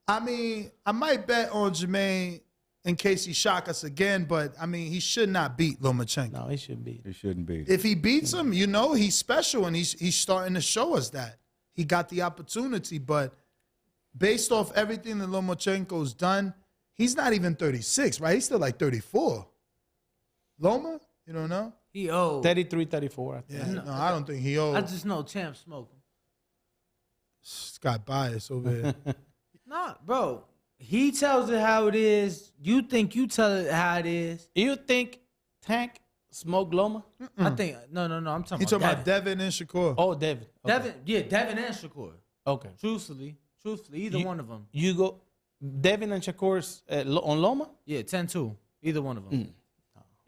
I mean, I might bet on Jermaine in case he shock us again, but I mean, he should not beat Lomachenko. No, he should be. It shouldn't be. If he beats him, he's special and he's starting to show us that. He got the opportunity, but based off everything that Lomachenko's done, he's not even 36, right? He's still like 34. Loma? You don't know? He old. 33, 34, I think. Yeah, no, I don't think he old. I just know Champ smoke him. Got bias over here. Nah, bro. He tells it how it is. You think you tell it how it is. You think Tank smoked Loma? I think no. I'm talking He about talking about Devin and Shakur. Oh, Devin. Okay. Devin and Shakur. Okay. Truthfully, either one of them. You go Devin and Shakur's on Loma? Yeah, 10-2. Either one of them.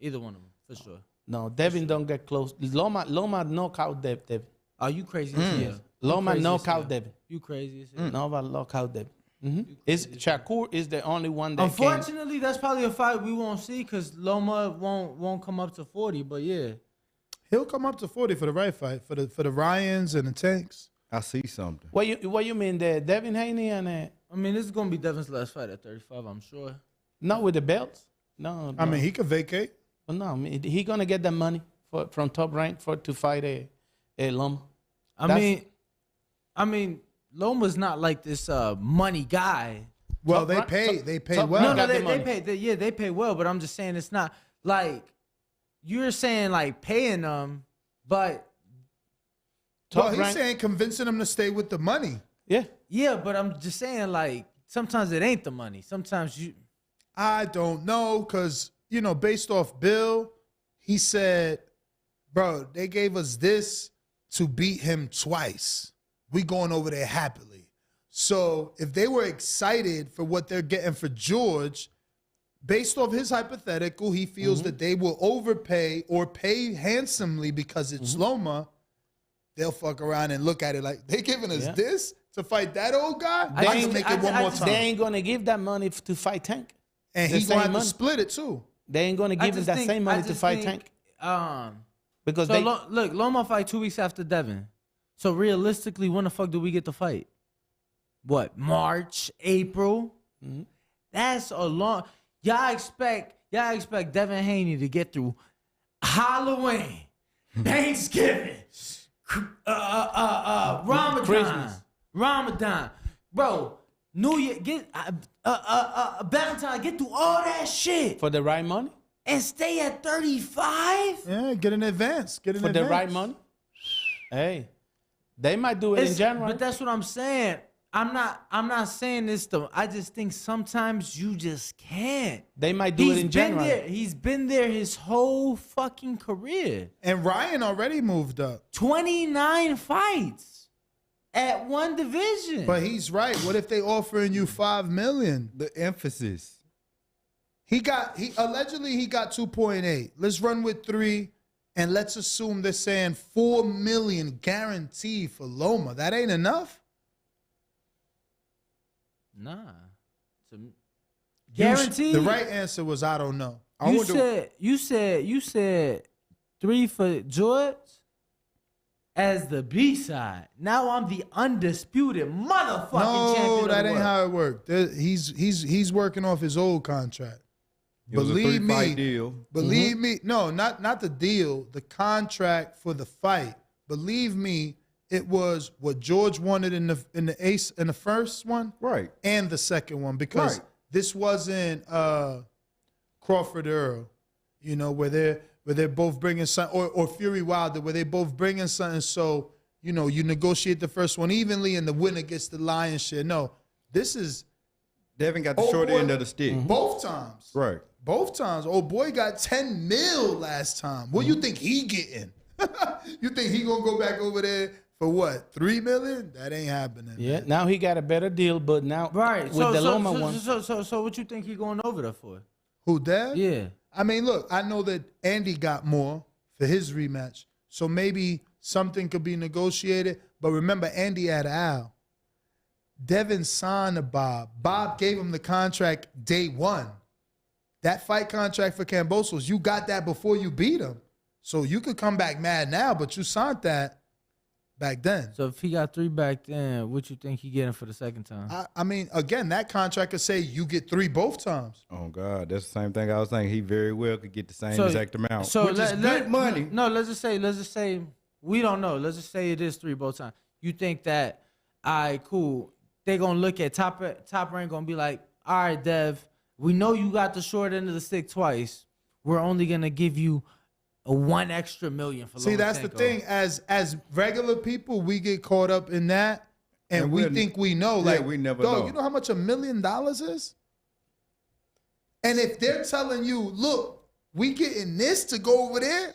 Either one of them, for sure. No, Devin don't get close. Loma knockout Devin. Are you crazy as hell? Loma crazy as knockout hell. Devin. You crazy as hell. Nova knockout Devin. It's Shakur is the only one that Unfortunately, that's probably a fight we won't see because Loma won't come up to 40. But yeah, He'll come up to 40 for the right fight, for the Ryans and the Tanks. I see something. What you mean, the Devin Haney and I mean, this is gonna be Devin's last fight at 35. I'm sure. not with the belts? No, I mean, he could vacate. well, no, I mean, he gonna get that money from Top Rank to fight a Loma. I mean, Loma's not like this money guy. Well, Top they rank- pay. top- They pay top well. rank- No, got the they money. pay. They pay well, but I'm just saying it's not like you're saying like paying them, but Well, Top he's rank- saying convincing him to stay with the money. Yeah. yeah, but I'm just saying like sometimes it ain't the money. Sometimes you. I don't know, because, based off Bill, he said, bro, they gave us this to beat him twice. We going over there happily. So if they were excited for what they're getting for George, based off his hypothetical, he feels that they will overpay or pay handsomely because it's Loma. They'll fuck around and look at it like, they giving us this to fight that old guy? They I ain't- can make it one more They time. ain't gonna give that money to fight Tank. And the he's going to same have to money. split it too. They ain't gonna give him that same money to fight Tank because So they. look, Loma fight 2 weeks after Devin. So realistically, when the fuck do we get the fight? What, March, April? That's a long. Y'all expect Devin Haney to get through Halloween, Thanksgiving, Ramadan, Christmas. Ramadan, bro. New Year, get Valentine, get through all that shit For the right money? and stay at 35. Yeah, get in advance. Get in For advance. the right money? Hey, they might do it in January. But that's what I'm saying. I'm not saying this though. I just think sometimes you just can't. They might do it in January. There. He's been there his whole fucking career. And Ryan already moved up. 29 fights at one division. But he's right. What if they offering you $5 million? The emphasis. He allegedly got 2.8. Let's run with 3, and let's assume they're saying $4 million guaranteed for Loma. That ain't enough. Nah. Guaranteed. The right answer was I don't know. You said 3 for George as the B side. Now I'm the undisputed motherfucking champion. No, of that the ain't world. how it worked. He's working off his old contract. It was a Believe 3-fight me, deal. Believe me, no, not the deal, the contract for the fight. Believe me, it was what George wanted in the first one, Right. and the second one, because this wasn't Crawford Earl, where they're both bringing something, or Fury Wilder, where they both bringing something. So you negotiate the first one evenly, and the winner gets the lion's share. No, this is Devin got the Oh, short boy. end of the stick. both times. Right. Both times. Old boy got 10 mil last time. What you think he getting? You think he gonna go back over there for what? 3 million? That ain't happening. Yeah, man. now he got a better deal, but now Right. with So, the so, Loma so, one. so what you think he going over there for? Who, Dad? Yeah. I mean, look, I know that Andy got more for his rematch. So maybe something could be negotiated. But remember, Andy had Al. Devin signed to Bob. Bob gave him the contract day one. That fight contract for Kambosos, you got that before you beat him. So you could come back mad now, but you signed that back then. So if he got 3 back then, what you think he getting for the second time? I mean, again, that contract could say you get 3 both times. Oh God, that's the same thing I was saying. He very well could get the same So- exact amount, So which is good money. No, let's just say we don't know. Let's just say it is 3 both times. You think that, all right, cool. They gonna look at top rank, gonna be like, all right, Dev, we know you got the short end of the stick twice. We're only gonna give you a $1 extra million for. See, that's the Lomachenko. thing. As regular people, we get caught up in that, and And we we're- think we know. yeah, Like, we never dog, know. you know how much $1 million is? And if they're telling you, look, we getting this to go over there,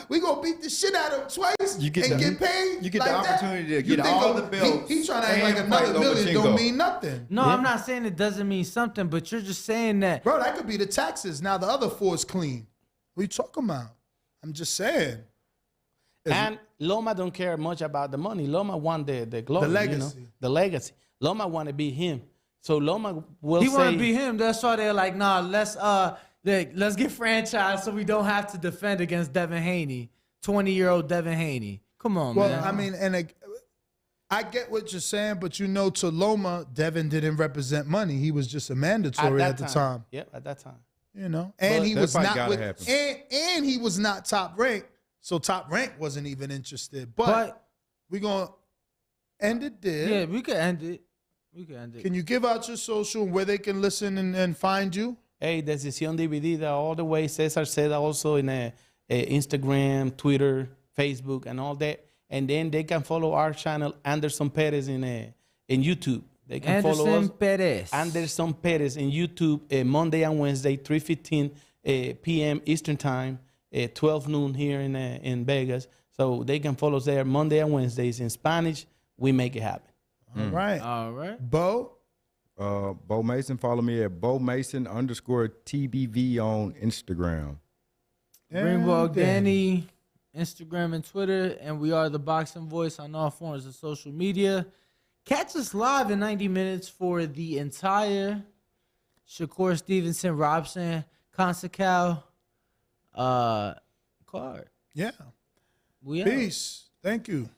we gonna beat the shit out of him twice You get and the- get paid. you get like the that? opportunity to You get think all the belts He trying to act like and fight another million Lomachenko. don't mean nothing. No, I'm not saying it doesn't mean something, but you're just saying that. Bro, that could be the taxes. Now the other 4 is clean. What you talking about? I'm just saying. And Loma don't care much about the money. Loma want the glory, The legacy. the legacy. Loma want to be him. So Loma will He say, want to be him. That's why they're like, nah, let's get franchised so we don't have to defend against Devin Haney, 20-year-old Devin Haney. Come on, Well, man. I mean, and I get what you're saying, but you know, to Loma, Devin didn't represent money. He was just a mandatory at the time. Yep, at that time. You know, and he that was fight not gotta with, happen. and he was not top ranked. So top rank wasn't even interested. But we're gonna end it there. Yeah, we could end it. We could end it. Can you give out your social and where they can listen and find you? Hey, Decisión Dividida all the way. Cesar said also in Instagram, Twitter, Facebook, and all that. And then they can follow our channel, Anderson Perez, in YouTube. They can follow us. Anderson Perez. Anderson Perez in YouTube Monday and Wednesday, 3:15 p.m. Eastern Time, 12 noon here in Vegas. So they can follow us there Monday and Wednesdays in Spanish. We make it happen. All right. All right. Bo? Bo Mason, follow me at Bo Mason _TBV on Instagram. Greenwald And Danny, Instagram and Twitter, and we are the Boxing Voice on all forms of social media. Catch us live in 90 minutes for the entire Shakur Stevenson, Robson, Consecal card. Yeah. We out. Peace. Thank you.